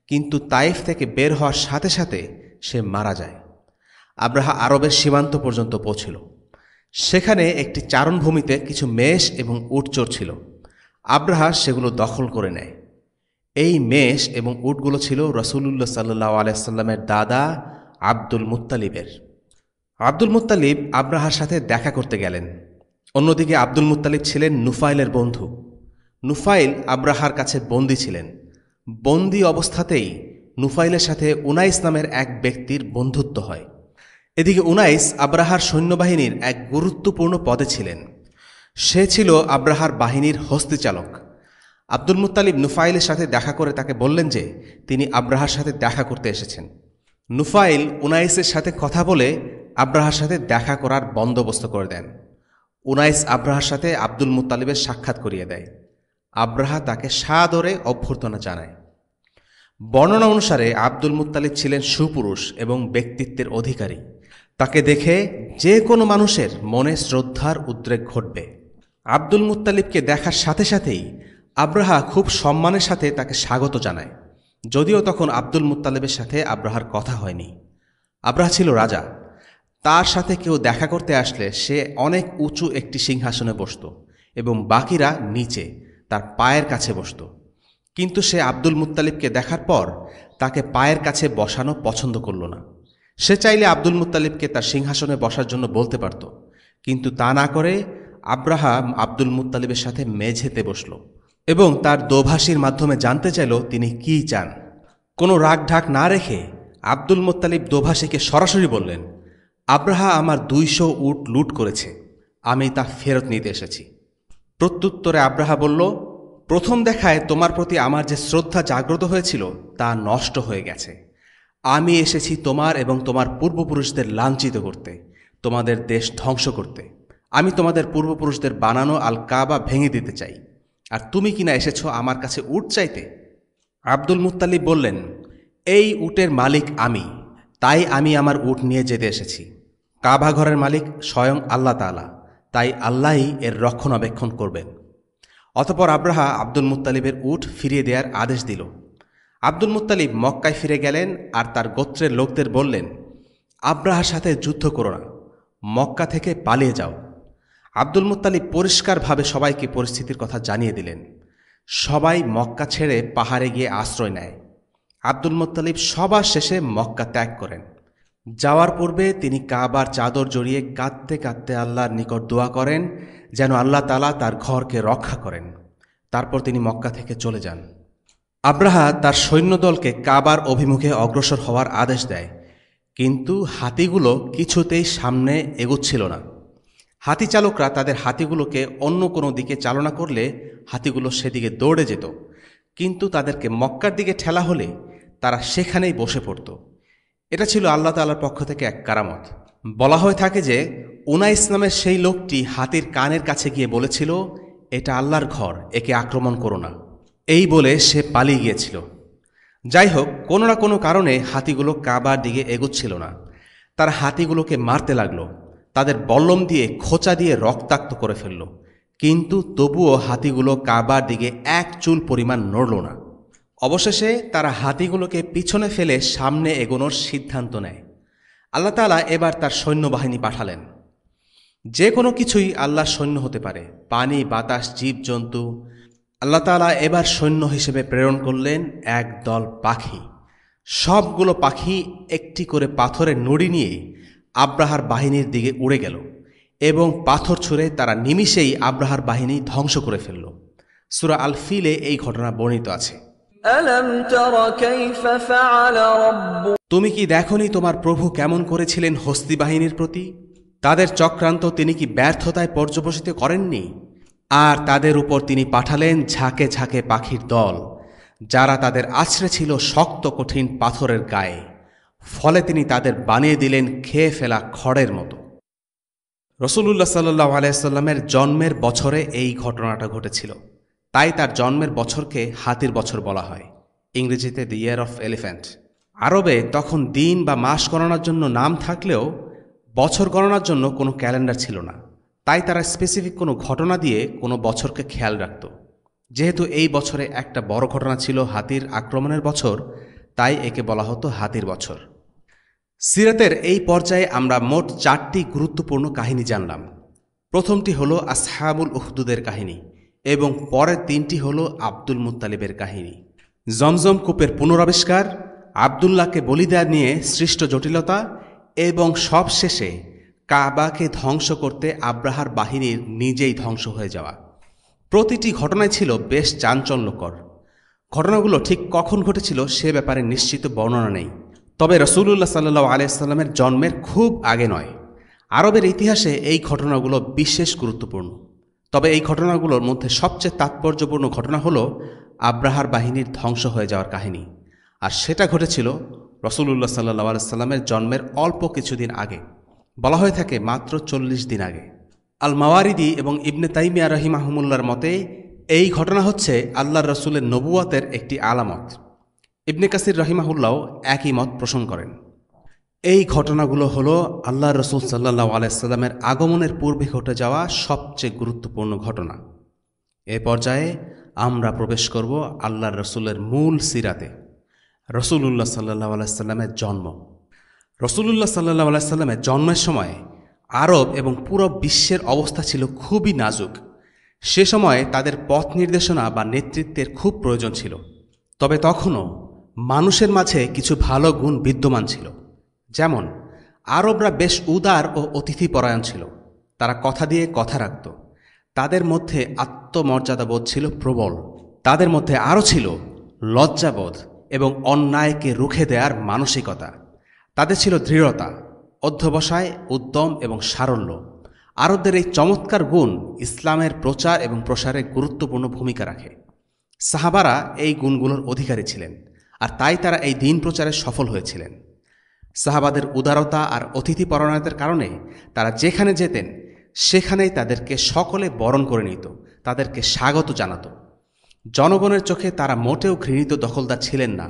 কিন্তু তায়েফ থেকে বের হওয়ার সাথে সাথে সে মারা যায়। আব্রাহা আরবের সীমান্ত পর্যন্ত পৌঁছিল। সেখানে একটি চারণভূমিতে কিছু মেষ এবং উট চড়ছিল। আব্রাহা সেগুলো দখল করে নেয়। এই মেষ এবং উটগুলো ছিল রাসূলুল্লাহ সাল্লাল্লাহু আলাইহি সাল্লামের দাদা আব্দুল মুত্তালিবের। আব্দুল মুত্তালিব আব্রাহার সাথে দেখা করতে গেলেন। অন্যদিকে আব্দুল মুত্তালিব ছিলেন নুফাইলের বন্ধু। নুফাইল আব্রাহার কাছে বন্দী ছিলেন। বন্দী অবস্থাতেই নুফাইলের সাথে উনাইস নামের এক ব্যক্তির বন্ধুত্ব হয়। এদিকে উনাইস আব্রাহার সৈন্যবাহিনীর এক গুরুত্বপূর্ণ পদে ছিলেন। সে ছিল আব্রাহার বাহিনীর হস্তিচালক। আব্দুল মুত্তালিব নুফাইলের সাথে দেখা করে তাকে বললেন যে তিনি আব্রাহার সাথে দেখা করতে এসেছেন। নুফাইল উনাইসের সাথে কথা বলে আব্রাহার সাথে দেখা করার বন্দোবস্ত করে দেন। উনাইস আব্রাহার সাথে আব্দুল মুত্তালিবের সাক্ষাৎ করিয়ে দেয়। আব্রাহা তাকে সাদরে অভ্যর্থনা জানায়। বর্ণনা অনুসারে আব্দুল মুত্তালিব ছিলেন সুপুরুষ এবং ব্যক্তিত্বের অধিকারী। তাকে দেখে যে কোনো মানুষের মনে শ্রদ্ধার উদ্রেক ঘটবে। আব্দুল মুত্তালিবকে দেখার সাথে সাথেই আব্রাহা খুব সম্মানের সাথে তাকে স্বাগত জানায়, যদিও তখন আব্দুল মুত্তালিবের সাথে আব্রাহার কথা হয়নি। আব্রাহা ছিল রাজা। তার সাথে কেউ দেখা করতে আসলে সে অনেক উঁচু একটি সিংহাসনে বসত এবং বাকিরা নিচে তার পায়ের কাছে বসত। কিন্তু সে আব্দুল মুত্তালিবকে দেখার পর তাকে পায়ের কাছে বসানো পছন্দ করল না। সে চাইলে আব্দুল মুত্তালিবকে তার সিংহাসনে বসার জন্য বলতে পারত, কিন্তু তা না করে আব্রাহা আব্দুল মুত্তালিবের সাথে মেঝেতে বসল এবং তার দোভাষীর মাধ্যমে জানতে চাইল তিনি কি চান। কোনো রাগ ঢাক না রেখে আব্দুল মুত্তালিব দোভাষীকে সরাসরি বললেন, আব্রাহা আমার 200 উট লুট করেছে, আমি তা ফেরত নিতে এসেছি। প্রত্যুত্তরে আব্রাহা বলল, প্রথম দেখায় তোমার প্রতি আমার যে শ্রদ্ধা জাগ্রত হয়েছিল তা নষ্ট হয়ে গেছে। আমি এসেছি তোমার এবং তোমার পূর্বপুরুষদের লাঞ্ছিত করতে, তোমাদের দেশ ধ্বংস করতে। আমি তোমাদের পূর্বপুরুষদের বানানো আল কাবা ভেঙে দিতে চাই, আর তুমি কিনা এসেছ আমার কাছে উট চাইতে। আব্দুল মুত্তালিব বললেন, এই উটের মালিক আমি, তাই আমি আমার উট নিয়ে যেতে এসেছি। কাবা ঘরের মালিক স্বয়ং আল্লাহ তাআলা, তাই আল্লাহই এর রক্ষণাবেক্ষণ করবেন। অতঃপর আব্রাহা আব্দুল মুত্তালিবের উট ফিরিয়ে দেওয়ার আদেশ দিল। আব্দুল মুত্তালিব মক্কায় ফিরে গেলেন আর তার গোত্রের লোকদের বললেন, আব্রাহার সাথে যুদ্ধ করো না, মক্কা থেকে পালিয়ে যাও। আব্দুল মুত্তালিব পরিষ্কারভাবে সবাইকে পরিস্থিতির কথা জানিয়ে দিলেন। সবাই মক্কা ছেড়ে পাহাড়ে গিয়ে আশ্রয় নেয়। আব্দুল মুত্তালিব সবার শেষে মক্কা ত্যাগ করেন। যাওয়ার পূর্বে তিনি কাবার চাদর জড়িয়ে কাঁদতে কাঁদতে আল্লাহর নিকট দোয়া করেন যেন আল্লাহ তাআলা তার ঘরকে রক্ষা করেন। তারপর তিনি মক্কা থেকে চলে যান। আব্রাহা তার সৈন্যদলকে কাবার অভিমুখে অগ্রসর হওয়ার আদেশ দেয়, কিন্তু হাতিগুলো কিছুতেই সামনে এগোচ্ছিল না। হাতি চালকরা তাদের হাতিগুলোকে অন্য কোনো দিকে চালনা করলে হাতিগুলো সেদিকে দৌড়ে যেত, কিন্তু তাদেরকে মক্কার দিকে ঠেলা হলে তারা সেখানেই বসে পড়ত। এটা ছিল আল্লাহ তাআলার পক্ষ থেকে এক কারামত। বলা হয়ে থাকে যে উনাইস নামের সেই লোকটি হাতির কানের কাছে গিয়ে বলেছিল, এটা আল্লাহর ঘর, একে আক্রমণ করো না। এই বলে সে পালিয়ে গিয়েছিল। যাই হোক, কোনো না কোনো কারণে হাতিগুলো কাবার দিকে এগোচ্ছিল না। তারা হাতিগুলোকে মারতে লাগলো, তাদের বল্লম দিয়ে খোঁচা দিয়ে রক্তাক্ত করে ফেলল, কিন্তু তবুও হাতিগুলো কাবার দিকে এক চুল পরিমাণ নড়ল না। অবশেষে তারা হাতিগুলোকে পিছনে ফেলে সামনে এগোনোর সিদ্ধান্ত নেয়। আল্লাহ তাআলা এবার তার সৈন্যবাহিনী পাঠালেন। যে কোনো কিছুই আল্লাহর সৈন্য হতে পারে, পানি, বাতাস, জীবজন্তু। আল্লাহ তাআলা এবার সৈন্য হিসেবে প্রেরণ করলেন এক দল পাখি। সবগুলো পাখি একটি করে পাথরের নুড়ি নিয়ে আব্রাহার বাহিনীর দিকে উড়ে গেল এবং পাথর ছুঁড়ে তারা নিমিষেই আব্রাহার বাহিনী ধ্বংস করে ফেলল। সূরা আল ফিলে এই ঘটনা বর্ণিত আছে। তুমি কি দেখনি তোমার প্রভু কেমন করেছিলেন হস্তি বাহিনীর প্রতি? তাদের চক্রান্ত তিনি কি ব্যর্থতায় পর্যবসিত করেননি? আর তাদের উপর তিনি পাঠালেন ঝাঁকে ঝাঁকে পাখির দল, যারা তাদের আছড়ে ছিল শক্ত কঠিন পাথরের গায়ে। ফলে তিনি তাদের বানিয়ে দিলেন খেয়ে ফেলা খড়ের মতো। রাসূলুল্লাহ সাল্লাল্লাহু আলাইহি ওয়াসাল্লামের জন্মের বছরে এই ঘটনাটা ঘটেছিল, তাই তার জন্মের বছরকে হাতির বছর বলা হয়, ইংরেজিতে দ্য ইয়ার অফ এলিফ্যান্ট। আরবে তখন দিন বা মাস গণনার জন্য নাম থাকলেও বছর গণনার জন্য কোনো ক্যালেন্ডার ছিল না, তাই তারা স্পেসিফিক কোনো ঘটনা দিয়ে কোনো বছরকে খেয়াল রাখত। যেহেতু এই বছরে একটা বড় ঘটনা ছিল হাতির আক্রমণের বছর, তাই একে বলা হতো হাতির বছর। সিরাতের এই পর্যায়ে আমরা মোট 4টি গুরুত্বপূর্ণ কাহিনী জানলাম। প্রথমটি হলো আসহাবুল উখদুদের কাহিনী এবং পরের 3টি হলো আব্দুল মুত্তালিবের কাহিনী। জমজম কূপের পুনরাবিষ্কার, আব্দুল্লাহকে বলি দেয়া নিয়ে সৃষ্ট জটিলতা এবং সবশেষে কাবাকে ধ্বংস করতে আব্রাহার বাহিনীর নিজেই ধ্বংস হয়ে যাওয়া। প্রতিটি ঘটনাই ছিল বেশ চাঞ্চল্যকর। ঘটনাগুলো ঠিক কখন ঘটেছিল সে ব্যাপারে নিশ্চিত বর্ণনা নেই, তবে রাসূলুল্লাহ সাল্লাল্লাহু আলাইহি ওয়াসাল্লামের জন্মের খুব আগে নয়। আরবের ইতিহাসে এই ঘটনাগুলো বিশেষ গুরুত্বপূর্ণ। তবে এই ঘটনাগুলোর মধ্যে সবচেয়ে তাৎপর্যপূর্ণ ঘটনা হলো আব্রাহার বাহিনীর ধ্বংস হয়ে যাওয়ার কাহিনী, আর সেটা ঘটেছিল রাসূলুল্লাহ সাল্লাল্লাহু আলাইহি ওয়াসাল্লামের জন্মের অল্প কিছুদিন আগে। বলা হয়ে থাকে মাত্র 40 দিন আগে। আল মাওয়ারিদি এবং ইবনে তাইমিয়া রাহিমাহুমুল্লাহর মতে এই ঘটনা হচ্ছে আল্লাহর রাসূলের নবুয়তের একটি আলামত। ইবনে কাসির রাহিমাহুল্লাহ একই মত পোষণ করেন। এই ঘটনাগুলো হলো আল্লাহর রাসূল সাল্লাল্লাহু আলাইহি ওয়াসাল্লামের আগমনের পূর্বে ঘটে যাওয়া সবচেয়ে গুরুত্বপূর্ণ ঘটনা। এ পর্যায়ে আমরা প্রবেশ করব আল্লাহর রাসূলের মূল সিরাতে, রাসূলুল্লাহ সাল্লাল্লাহু আলাইহি ওয়াসাল্লামের জন্ম। রাসূলুল্লাহ সাল্লাল্লাহু আলাইহি ওয়াসাল্লামের জন্মের সময় আরব এবং পুরো বিশ্বের অবস্থা ছিল খুবই নাজুক। সে সময়ে তাদের পথ নির্দেশনা বা নেতৃত্বের খুব প্রয়োজন ছিল। তবে তখনও মানুষের মাঝে কিছু ভালো গুণ বিদ্যমান ছিল। যেমন আরবরা বেশ উদার ও অতিথিপরায়ণ ছিল, তারা কথা দিয়ে কথা রাখত, তাদের মধ্যে আত্মমর্যাদাবোধ ছিল প্রবল, তাদের মধ্যে আরও ছিল লজ্জাবোধ এবং অন্যায়কে রুখে দেওয়ার মানসিকতা, তাদের ছিল দৃঢ়তা, অধ্যবসায়, উদ্যম এবং সারল্য। আরবদের এই চমৎকার গুণ ইসলামের প্রচার এবং প্রসারে গুরুত্বপূর্ণ ভূমিকা রাখে। সাহাবারা এই গুণগুলোর অধিকারী ছিলেন, আর তাই তারা এই দিন প্রচারে সফল হয়েছিলেন। সাহাবাদের উদারতা আর অতিথিপরায়ণতার কারণে তারা যেখানে যেতেন সেখানেই তাদেরকে সকলে বরণ করে নিত, তাদেরকে স্বাগত জানাত। জনগণের চোখে তারা মোটেও ঘৃণিত দখলদার ছিলেন না,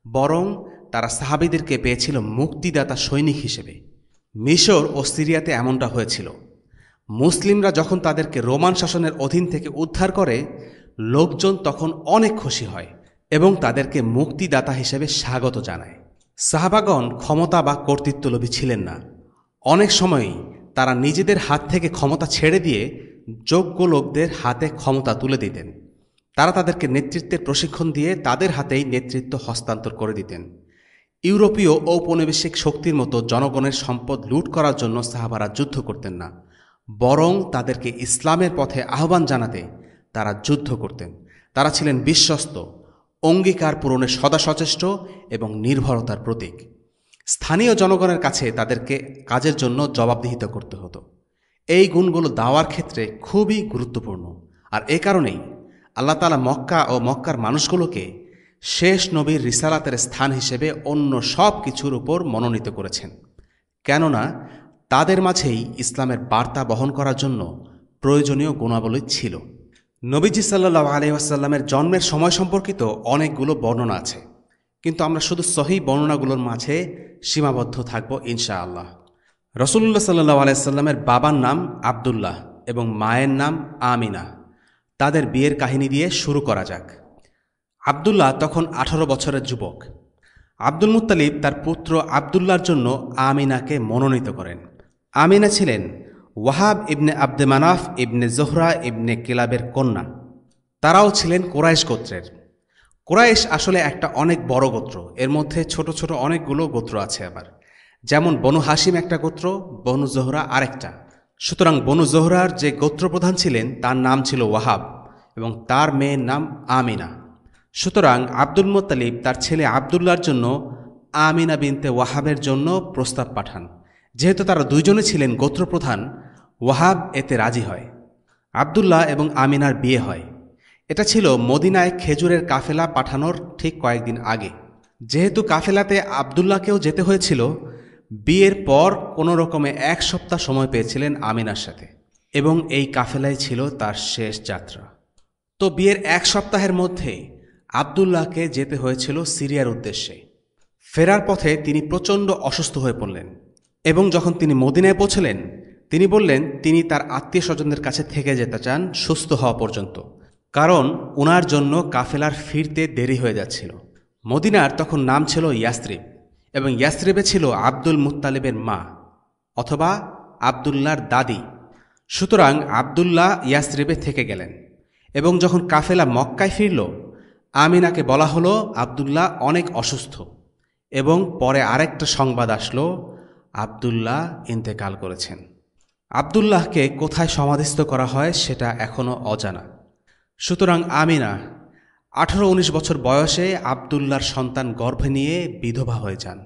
বরং তারা সাহাবীদেরকে পেয়েছিল মুক্তিদাতা সৈনিক হিসেবে। মিশর ও সিরিয়াতে এমনটা হয়েছিল। মুসলিমরা যখন তাদেরকে রোমান শাসনের অধীন থেকে উদ্ধার করে, লোকজন তখন অনেক খুশি হয় এবং তাদেরকে মুক্তিদাতা হিসেবে স্বাগত জানায়। সাহাবাগণ ক্ষমতা বা কর্তৃত্বলোভী ছিলেন না। অনেক সময়ই তারা নিজেদের হাত থেকে ক্ষমতা ছেড়ে দিয়ে যোগ্য লোকদের হাতে ক্ষমতা তুলে দিতেন। তারা তাদেরকে নেতৃত্বের প্রশিক্ষণ দিয়ে তাদের হাতেই নেতৃত্ব হস্তান্তর করে দিতেন। ইউরোপীয় ঔপনিবেশিক শক্তির মতো জনগণের সম্পদ লুট করার জন্য সাহাবারা যুদ্ধ করতেন না, বরং তাদেরকে ইসলামের পথে আহ্বান জানাতে তারা যুদ্ধ করতেন। তারা ছিলেন বিশ্বস্ত, অঙ্গীকার পূরণে সদা সচেষ্ট এবং নির্ভরতার প্রতীক। স্থানীয় জনগণের কাছে তাদেরকে কাজের জন্য জবাবদিহিতা করতে হতো। এই গুণগুলো দাওয়ার ক্ষেত্রে খুবই গুরুত্বপূর্ণ। আর এ কারণেই আল্লাহ তাআলা মক্কা ও মক্কার মানুষগুলোকে শেষ নবীর রিসালাতের স্থান হিসেবে অন্য সব কিছুর উপর মনোনীত করেছেন, কেননা তাদের মাঝেই ইসলামের বার্তা বহন করার জন্য প্রয়োজনীয় গুণাবলী ছিল। নবীজি সাল্লাল্লাহু আলাইহি ওয়াসাল্লামের জন্মের সময় সম্পর্কিত অনেকগুলো বর্ণনা আছে, কিন্তু আমরা শুধু সহিহ বর্ণনাগুলোর মাঝে সীমাবদ্ধ থাকব ইনশাআল্লাহ। রাসূলুল্লাহ সাল্লাল্লাহু আলাইহি ওয়াসাল্লামের বাবার নাম আব্দুল্লাহ এবং মায়ের নাম আমিনা। তাদের বিয়ের কাহিনী দিয়ে শুরু করা যাক। আব্দুল্লাহ তখন 18 বছরের যুবক। আব্দুল মুত্তালিব তার পুত্র আব্দুল্লাহর জন্য আমিনাকে মনোনীত করেন। আমিনা ছিলেন ওয়াহাব ইবনে আব্দে মানাফ ইবনে জোহরা ইবনে কিলাবের কন্যা। তারাও ছিলেন কুরাইশ গোত্রের। কুরাইশ আসলে একটা অনেক বড় গোত্র, এর মধ্যে ছোট ছোট অনেকগুলো গোত্র আছে আবার, যেমন বনু হাসিম একটা গোত্র, বনু জোহরা আরেকটা। সুতরাং বনু জোহরার যে গোত্রপ্রধান ছিলেন তার নাম ছিল ওয়াহাব এবং তার মেয়ের নাম আমিনা। সুতরাং আব্দুল মুত্তালিব তার ছেলে আব্দুল্লাহর জন্য আমিনা বিনতে ওয়াহাবের জন্য প্রস্তাব পাঠান। যেহেতু তারা দুইজনে ছিলেন গোত্রপ্রধান, ওয়াহাব এতে রাজি হয়। আব্দুল্লাহ এবং আমিনার বিয়ে হয়। এটা ছিল মদিনায় খেজুরের কাফেলা পাঠানোর ঠিক কয়েকদিন আগে। যেহেতু কাফেলাতে আব্দুল্লাহকেও যেতে হয়েছিল, বিয়ের পর কোনো রকমে 1 সপ্তাহ সময় পেয়েছিলেন আমিনার সাথে, এবং এই কাফেলাই ছিল তার শেষ যাত্রা। তো বিয়ের 1 সপ্তাহের মধ্যে আব্দুল্লাহকে যেতে হয়েছিল সিরিয়ার উদ্দেশ্যে। ফেরার পথে তিনি প্রচণ্ড অসুস্থ হয়ে পড়লেন এবং যখন তিনি মদিনায় পৌঁছলেন, তিনি বললেন তিনি তার আত্মীয় স্বজনদের কাছে থেকে যেতে চান সুস্থ হওয়া পর্যন্ত, কারণ ওনার জন্য কাফেলার ফিরতে দেরি হয়ে যাচ্ছিল। মদিনার তখন নাম ছিল ইয়াসরিব এবং ইয়াসরিবে ছিল আব্দুল মুত্তালিবের মা অথবা আব্দুল্লাহর দাদি। সুতরাং আব্দুল্লাহ ইয়াসরিবে থেকে গেলেন এবং যখন কাফেলা মক্কায় ফিরল, আমিনাকে বলা হলো আব্দুল্লাহ অনেক অসুস্থ, এবং পরে আরেকটা সংবাদ আসলো আব্দুল্লাহ ইন্তেকাল করেছেন। আব্দুল্লাহকে কোথায় সমাধিস্থ করা হয় সেটা এখনও অজানা। সুতরাং আমিনা 18-19 বছর বয়সে আব্দুল্লাহর সন্তান গর্ভে নিয়ে বিধবা হয়ে যান,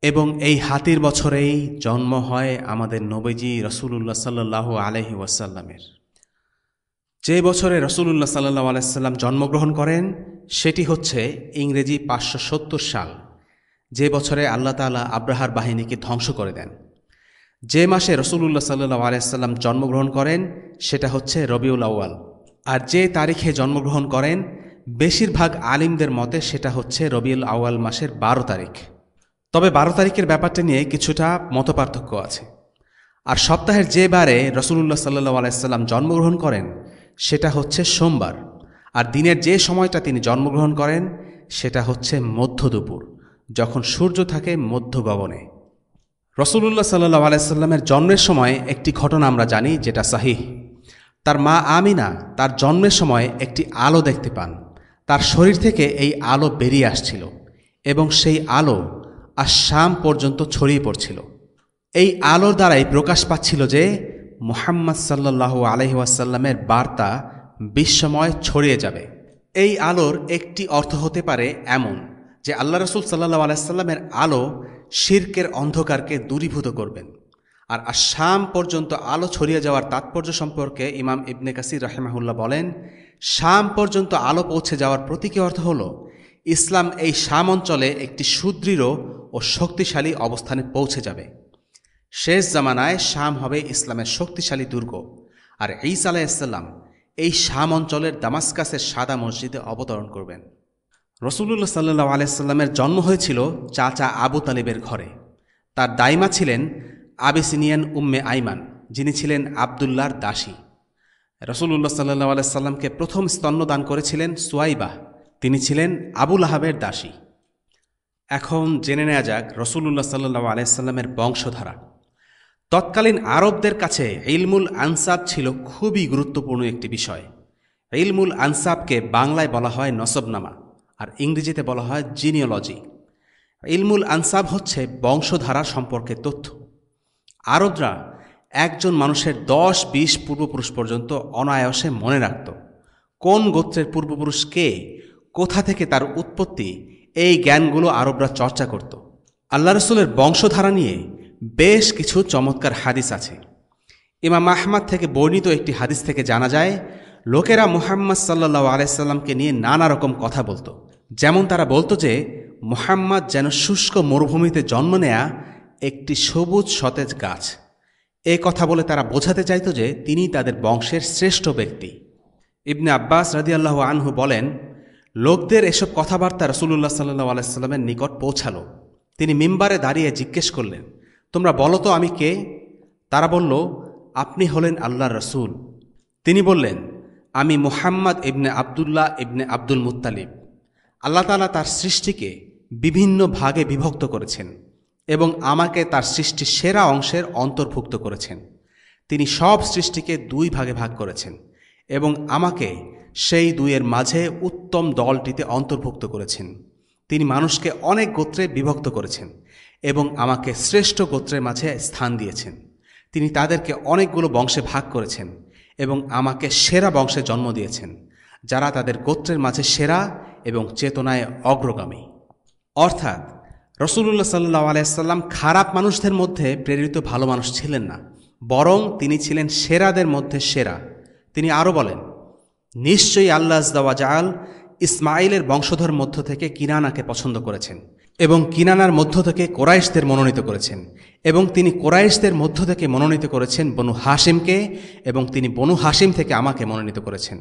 এবং এই হাতির বছরেই জন্ম হয় আমাদের নবীজি রাসূলুল্লাহ সাল্লাল্লাহু আলাইহি ওয়াসাল্লামের। যে বছরে রাসূলুল্লাহ সাল্লাল্লাহু আলাইহি ওয়াসাল্লাম জন্মগ্রহণ করেন সেটি হচ্ছে ইংরেজি 570 সাল, যে বছরে আল্লাহ তাআলা আব্রাহার বাহিনীকে ধ্বংস করে দেন। যে মাসে রাসূলুল্লাহ সাল্লাল্লাহু আলাইহি ওয়াসাল্লাম জন্মগ্রহণ করেন সেটা হচ্ছে রবিউল আউয়াল, আর যে তারিখে জন্মগ্রহণ করেন বেশিরভাগ আলিমদের মতে সেটা হচ্ছে রবিউল আউয়াল মাসের 12 তারিখ। তবে 12 তারিখের ব্যাপারটা নিয়ে কিছুটা মতপার্থক্য আছে। আর সপ্তাহের যে বারে রাসূলুল্লাহ সাল্লাল্লাহু আলাইহি ওয়াসাল্লাম জন্মগ্রহণ করেন সেটা হচ্ছে সোমবার, আর দিনের যে সময়টা তিনি জন্মগ্রহণ করেন সেটা হচ্ছে মধ্য দুপুর, যখন সূর্য থাকে মধ্য গগনে। রাসূলুল্লাহ সাল্লাল্লাহু আলাইহি ওয়াসাল্লামের জন্মের সময় একটি ঘটনা আমরা জানি যেটা সহিহ। তার মা আমিনা তার জন্মের সময় একটি আলো দেখতে পান। তার শরীর থেকে এই আলো বেরিয়ে আসছিল এবং সেই আলো আর শাম পর্যন্ত ছড়িয়ে পড়ছিল। এই আলোর দ্বারাই প্রকাশ পাচ্ছিল যে মুহাম্মদ সাল্লাল্লাহু আলাইহি ওয়াসাল্লামের বার্তা বিশ্বময় ছড়িয়ে যাবে। এই আলোর একটি অর্থ হতে পারে এমন যে আল্লাহ রাসূল সাল্লাল্লাহু আলাইহি ওয়াসাল্লামের আলো শিরকের অন্ধকারকে দূরীভূত করবেন। আর শাম পর্যন্ত আলো ছড়িয়ে যাওয়ার তাৎপর্য সম্পর্কে ইমাম ইবনে কাসির রাহিমাহুল্লাহ বলেন, শাম পর্যন্ত আলো পৌঁছে যাওয়ার প্রতীকী অর্থ হল ইসলাম এই শাম অঞ্চলে একটি সুদৃঢ় ও শক্তিশালী অবস্থানে পৌঁছে যাবে। শেষ জামানায় শাম হবে ইসলামের শক্তিশালী দুর্গ, আর ঈসা আলাইহিস সালাম এই শাম অঞ্চলের দামাস্কাসের সাদা মসজিদে অবতরণ করবেন। রাসূলুল্লাহ সাল্লাল্লাহু আলাইহি সাল্লামের জন্ম হয়েছিল চাচা আবু তালিবের ঘরে। তার দাইমা ছিলেন আবিসিনিয়ান উম্মে আইমান, যিনি ছিলেন আবদুল্লাহর দাসী। রাসূলুল্লাহ সাল্লাল্লাহু আলাইহি সাল্লামকে প্রথম স্তন্যদান করেছিলেন সুয়াইবা, তিনি ছিলেন আবু লাহাবের দাসী। এখন জেনে নেওয়া যাক রাসূলুল্লাহ সাল্লাল্লাহু আলাইহি সাল্লামের বংশধারা। তৎকালীন আরবদের কাছে ইলমুল আনসাব ছিল খুবই গুরুত্বপূর্ণ একটি বিষয়। ইলমুল আনসাবকে বাংলায় বলা হয় নসবনামা, আর ইংরেজিতে বলা হয় জিনিওলজি। ইলমুল আনসাব হচ্ছে বংশধারা সম্পর্কে তথ্য। আরবরা একজন মানুষের 10-20 পূর্বপুরুষ পর্যন্ত অনায়াসে মনে রাখত। কোন গোত্রের পূর্বপুরুষ কে, কোথা থেকে তার উৎপত্তি, এই জ্ঞানগুলো আরবরা চর্চা করত। আল্লাহ রসুলের বংশধারা নিয়ে বেশ কিছু চমৎকার হাদিস আছে। ইমাম আহমদ থেকে বর্ণিত একটি হাদিস থেকে জানা যায়, লোকেরা মুহাম্মদ সাল্লাল্লাহু আলাইহি সাল্লামকে নিয়ে নানা রকম কথা বলতো। যেমন তারা বলতো যে মুহাম্মদ যেন শুষ্ক মরুভূমিতে জন্ম নেয়া একটি সবুজ সতেজ গাছ। এ কথা বলে তারা বোঝাতে চাইত যে তিনি তাদের বংশের শ্রেষ্ঠ ব্যক্তি। ইবনে আব্বাস রাদিয়াল্লাহু আনহু বলেন, লোকদের এসব কথাবার্তা রাসূলুল্লাহ সাল্লাল্লাহু আলাইহি সাল্লামের নিকট পৌঁছালো। তিনি মিম্বারে দাঁড়িয়ে জিজ্ঞেস করলেন, তোমরা বলো তো আমি কে? তারা বলল, আপনি হলেন আল্লাহর রসুল। তিনি বললেন, আমি মুহাম্মদ ইবনে আবদুল্লাহ ইবনে আব্দুল মুত্তালিব। আল্লাহ তাআলা তার সৃষ্টিকে বিভিন্ন ভাগে বিভক্ত করেছেন এবং আমাকে তার সৃষ্টির সেরা অংশের অন্তর্ভুক্ত করেছেন। তিনি সব সৃষ্টিকে 2 ভাগে ভাগ করেছেন এবং আমাকে সেই 2-এর মাঝে উত্তম দলটিতে অন্তর্ভুক্ত করেছেন। তিনি মানুষকে অনেক গোত্রে বিভক্ত করেছেন এবং আমাকে শ্রেষ্ঠ গোত্রের মাঝে স্থান দিয়েছেন। তিনি তাদেরকে অনেকগুলো বংশে ভাগ করেছেন এবং আমাকে সেরা বংশে জন্ম দিয়েছেন, যারা তাদের গোত্রের মাঝে সেরা এবং চেতনায় অগ্রগামী। অর্থাৎ রাসূলুল্লাহ সাল্লাল্লাহু আলাইহি সাল্লাম খারাপ মানুষদের মধ্যে প্রেরিত ভালো মানুষ ছিলেন না, বরং তিনি ছিলেন সেরাদের মধ্যে সেরা। তিনি আরও বলেন, নিশ্চয়ই আল্লাহ আযজা ওয়া জাল ইসমাইলের বংশধর মধ্য থেকে কিনানাকে পছন্দ করেছেন এবং কিনানার মধ্য থেকে কোরাইশদের মনোনীত করেছেন, এবং তিনি কোরাইশদের মধ্য থেকে মনোনীত করেছেন বনু হাশিমকে, এবং তিনি বনু হাশিম থেকে আমাকে মনোনীত করেছেন।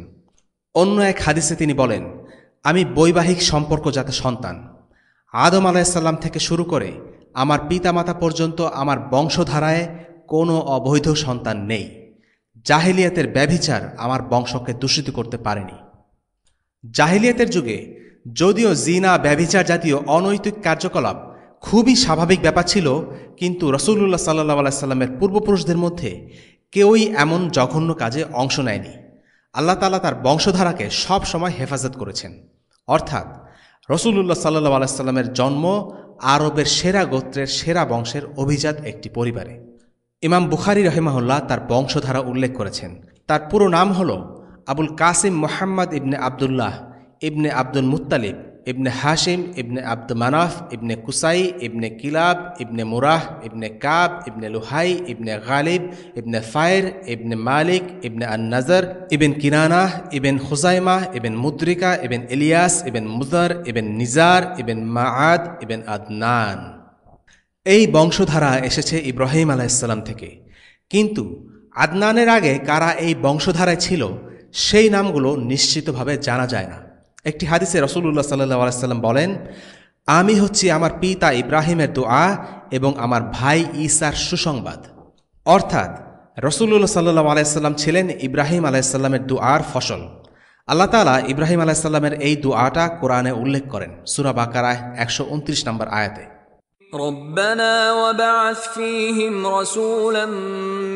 অন্য এক হাদিসে তিনি বলেন, আমি বৈবাহিক সম্পর্কজাত সন্তান। আদম আলাইহিসসালাম থেকে শুরু করে আমার পিতামাতা পর্যন্ত আমার বংশধারায় কোনো অবৈধ সন্তান নেই। জাহিলিয়াতের ব্যভিচার আমার বংশকে দূষিত করতে পারেনি। জাহিলিয়াতের যুগে যদিও জিনা, ব্যভিচার জাতীয় অনৈতিক কার্যকলাপ খুবই স্বাভাবিক ব্যাপার ছিল, কিন্তু রাসূলুল্লাহ সাল্লাল্লাহু আলাইহি সাল্লামের পূর্বপুরুষদের মধ্যে কেউই এমন জঘন্য কাজে অংশ নেয়নি। আল্লাহ তাআলা তার বংশধারাকে সব সময় হেফাজত করেছেন। অর্থাৎ রাসূলুল্লাহ সাল্লাল্লাহু আলাইহি সাল্লামের জন্ম আরবের সেরা গোত্রের সেরা বংশের অভিজাত একটি পরিবারে। ইমাম বুখারী রাহিমাহুল্লাহ তার বংশধারা উল্লেখ করেছেন। তার পুরো নাম হল আবুল কাসিম মুহাম্মদ ইবনে আবদুল্লাহ ইবনে আব্দুল মুত্তালিব ইবনে হাশিম ইবনে আব্দ মানাফ ইবনে কুসাই ইবনে কিলাব ইবনে মুরাহ ইবনে কাব ইবনে লুহাই ইবনে গালিব ইবনে ফায়ের ইবনে মালিক ইবনে আন-নাজর ইবন কিনানাহ ইবন খুজাইমাহ ইবন মুদ্রিকা ইবন ইলিয়াস ইবন মুজার ইবন নিজার ইবন মাআদ ইবন আদনান। এই বংশধারা এসেছে ইব্রাহিম আলাইহিসসালাম থেকে, কিন্তু আদনানের আগে কারা এই বংশধারায় ছিল সেই নামগুলো নিশ্চিতভাবে জানা যায় না। একটি হাদিসে রাসূলুল্লাহ সাল্লাল্লাহু আলাইহি সাল্লাম বলেন, আমি হচ্ছি আমার পিতা ইব্রাহিমের দোয়া এবং আমার ভাই ঈসার সুসংবাদ। অর্থাৎ রাসূলুল্লাহ সাল্লাল্লাহু আলাইহি সাল্লাম ছিলেন ইব্রাহিম আলাইহিস সালামের দোয়ার ফসল। আল্লাহ তাআলা ইব্রাহিম আলাইহিস সালামের এই দোয়াটা কোরআনে উল্লেখ করেন সূরা বাকারায় 129 নম্বর আয়াতে। ربنا وبعث فيهم رسولا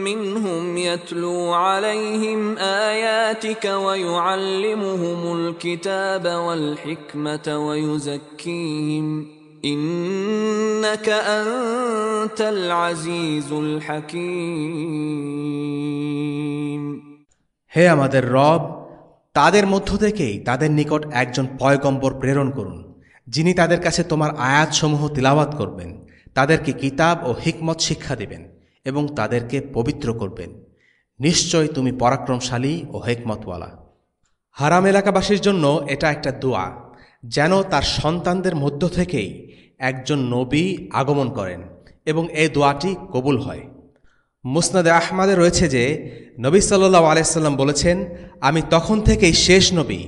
منهم يتلو عليهم آياتك ويعلمهم الكتاب والحكمة ويزكيهم إنك أنت العزيز الحكيم। হে আমাদের রব, তাদের মধ্য থেকেই তাদের নিকট একজন পয়গম্বর প্রেরণ করুন, যিনি তাদের কাছে তোমার আয়াতসমূহ তিলাওয়াত করবেন, তাদেরকে কিতাব ও হিকমত শিক্ষা দেবেন এবং তাদেরকে পবিত্র করবেন। নিশ্চয় তুমি পরাক্রমশালী ও হিকমতওয়ালা। হারাম এলাকাবাসীর জন্য এটা একটা দোয়া, যেন তার সন্তানদের মধ্য থেকেই একজন নবী আগমন করেন এবং এই দোয়াটি কবুল হয়। মুসনাদে আহমাদে রয়েছে যে নবী সাল্লাল্লাহু আলাইহি সাল্লাম বলেছেন, আমি তখন থেকেই শেষ নবী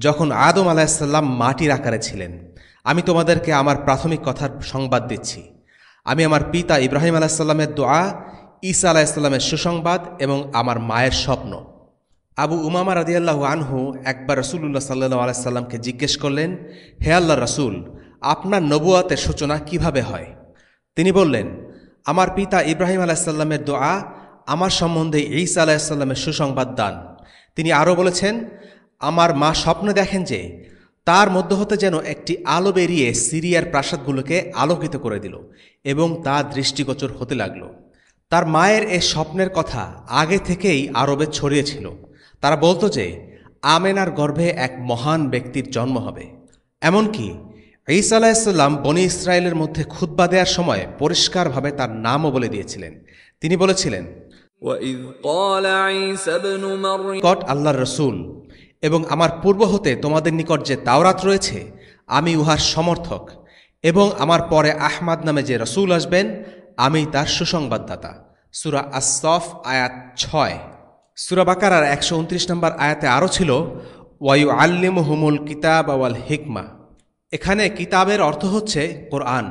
যখন আদম আলাইহিসসালাম মাটির আকারে ছিলেন। আমি তোমাদেরকে আমার প্রাথমিক কথার সংবাদ দিচ্ছি। আমি আমার পিতা ইব্রাহিম আলাইহিসসালামের দোয়া, ঈসা আলাইহিসসালামের সুসংবাদ এবং আমার মায়ের স্বপ্ন। আবু উমামা রাদিয়াল্লাহু আনহু একবার রাসূলুল্লাহ সাল্লাল্লাহু আলাইহি সাল্লামকে জিজ্ঞেস করলেন, হে আল্লাহর রাসূল, আপনার নবুয়তের সূচনা কিভাবে হয়? তিনি বললেন, আমার পিতা ইব্রাহিম আলাইহিসসালামের দোয়া, আমার সম্বন্ধে ঈসা আলাইহিসসালামের সুসংবাদ দান। তিনি আরও বলেছেন, আমার মা স্বপ্নে দেখেন যে তার মধ্য হতে যেন একটি আলো বেরিয়ে সিরিয়ার প্রাসাদগুলোকে আলোকিত করে দিল এবং তা দৃষ্টিগোচর হতে লাগল। তার মায়ের এ স্বপ্নের কথা আগে থেকেই আরবে ছড়িয়েছিল। তারা বলতো যে আমেনার গর্ভে এক মহান ব্যক্তির জন্ম হবে। এমনকি ঈসা আলাইহিসসালাম বনি ইসরায়েলের মধ্যে খুতবা দেওয়ার সময় পরিষ্কারভাবে তার নামও বলে দিয়েছিলেন। তিনি বলেছিলেন, وَإِذْ قَالَ عِيسَى ابْنُ مَرْيَمَ নিকট আল্লাহর রসুল, এবং আমার পূর্ব হতে তোমাদের নিকট যে তাওরাত রয়েছে আমি উহার সমর্থক, এবং আমার পরে আহমাদ নামে যে রসুল আসবেন আমি তার সুসংবাদদাতা। সূরা আস-সফ আয়াত 6। সূরা বাকারার 129 নম্বর আয়াতে আরও ছিল, ওয়ায়ুআল্লিমুহুমুল কিতাব ওয়াল হিকমা। এখানে কিতাবের অর্থ হচ্ছে কোরআন